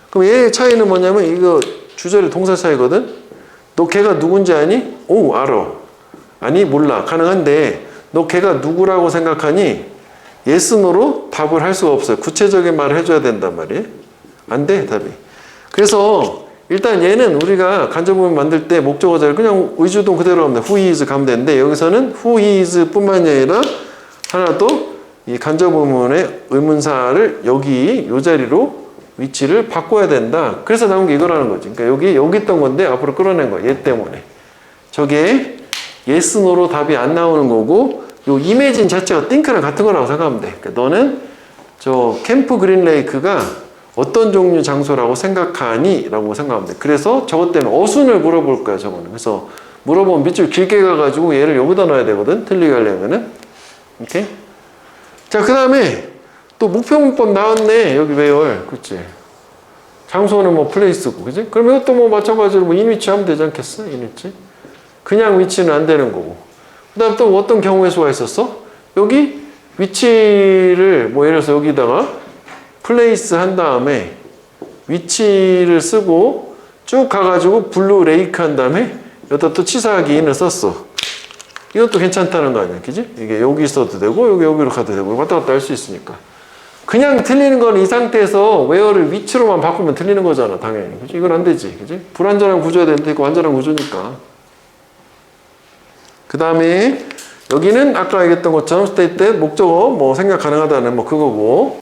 그럼 얘의 차이는 뭐냐면 이거 주절의 동사 차이거든. 너 걔가 누군지 아니? 오, 알아. 아니, 몰라. 가능한데 너 걔가 누구라고 생각하니? yes, no로 답을 할 수가 없어요. 구체적인 말을 해줘야 된단 말이에요. 안 돼, 답이. 그래서 일단 얘는 우리가 간접문을 만들 때 목적어자를 그냥 의주동 그대로 하면 돼. who is 가면 되는데 여기서는 who is 뿐만이 아니라 하나 또 이 간접문의 의문사를 여기 요 자리로 위치를 바꿔야 된다. 그래서 나온 게 이거라는 거지. 그러니까 여기 있던 건데 앞으로 끌어낸 거야. 얘 때문에. 저게 yes, no로 답이 안 나오는 거고 요 이미진 자체가 think랑 같은 거라고 생각하면 돼. 그러니까 너는 저 캠프 그린 레이크가 어떤 종류 장소라고 생각하니? 라고 생각하면 돼. 그래서 저것 때문에 어순을 물어볼 거야, 저거는. 그래서 물어보면 밑줄 길게 가가지고 얘를 여기다 넣어야 되거든. 틀리게 하려면은. 오케이? 자, 그 다음에 또 목표 문법 나왔네. 여기 외열. 그치? 장소는 뭐 플레이스고, 그치? 그럼 이것도 뭐 마찬가지로 뭐 인위치 하면 되지 않겠어? 인위치? 그냥 위치는 안 되는 거고. 그 다음 또 어떤 경우의 수가 있었어? 여기 위치를 뭐 예를 들어서 여기다가 플레이스 한 다음에 위치를 쓰고 쭉 가가지고 블루 레이크 한 다음에 여기다 또 치사하게 in을 썼어. 이것도 괜찮다는 거 아니야, 그지? 이게 여기 있어도 되고 여기로 가도 되고 왔다 갔다 할 수 있으니까. 그냥 틀리는 건 이 상태에서 where를 위치로만 바꾸면 틀리는 거잖아, 당연히. 그치? 이건 안 되지, 그지? 불완전한 구조여야 되는데 이거 완전한 구조니까. 그 다음에 여기는 아까 얘기했던 것처럼 스테이트 목적어 뭐 생각 가능하다는 뭐 그거고.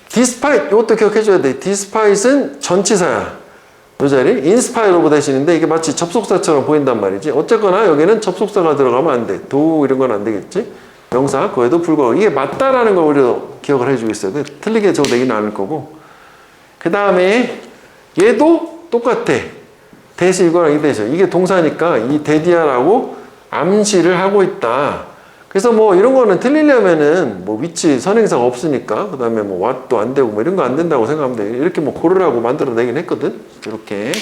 despite 이것도 기억해줘야 돼. despite은 전치사야. 이 자리 inspire of 대신인데 이게 마치 접속사처럼 보인단 말이지. 어쨌거나 여기는 접속사가 들어가면 안 돼. do 이런 건 안 되겠지. 명사 그에도 불구하고 이게 맞다라는 걸 우리가 기억을 해주고 있어야 돼. 틀리게 적어내기는 않을 거고. 그 다음에 얘도 똑같아. 대시 이거랑 이 대시. 이게 동사니까 이 대디아라고 암시를 하고 있다. 그래서 뭐 이런 거는 틀리려면은 뭐 위치 선행사가 없으니까 그 다음에 뭐 what도 안 되고 뭐 이런 거 안 된다고 생각하면 돼. 이렇게 뭐 고르라고 만들어내긴 했거든. 이렇게.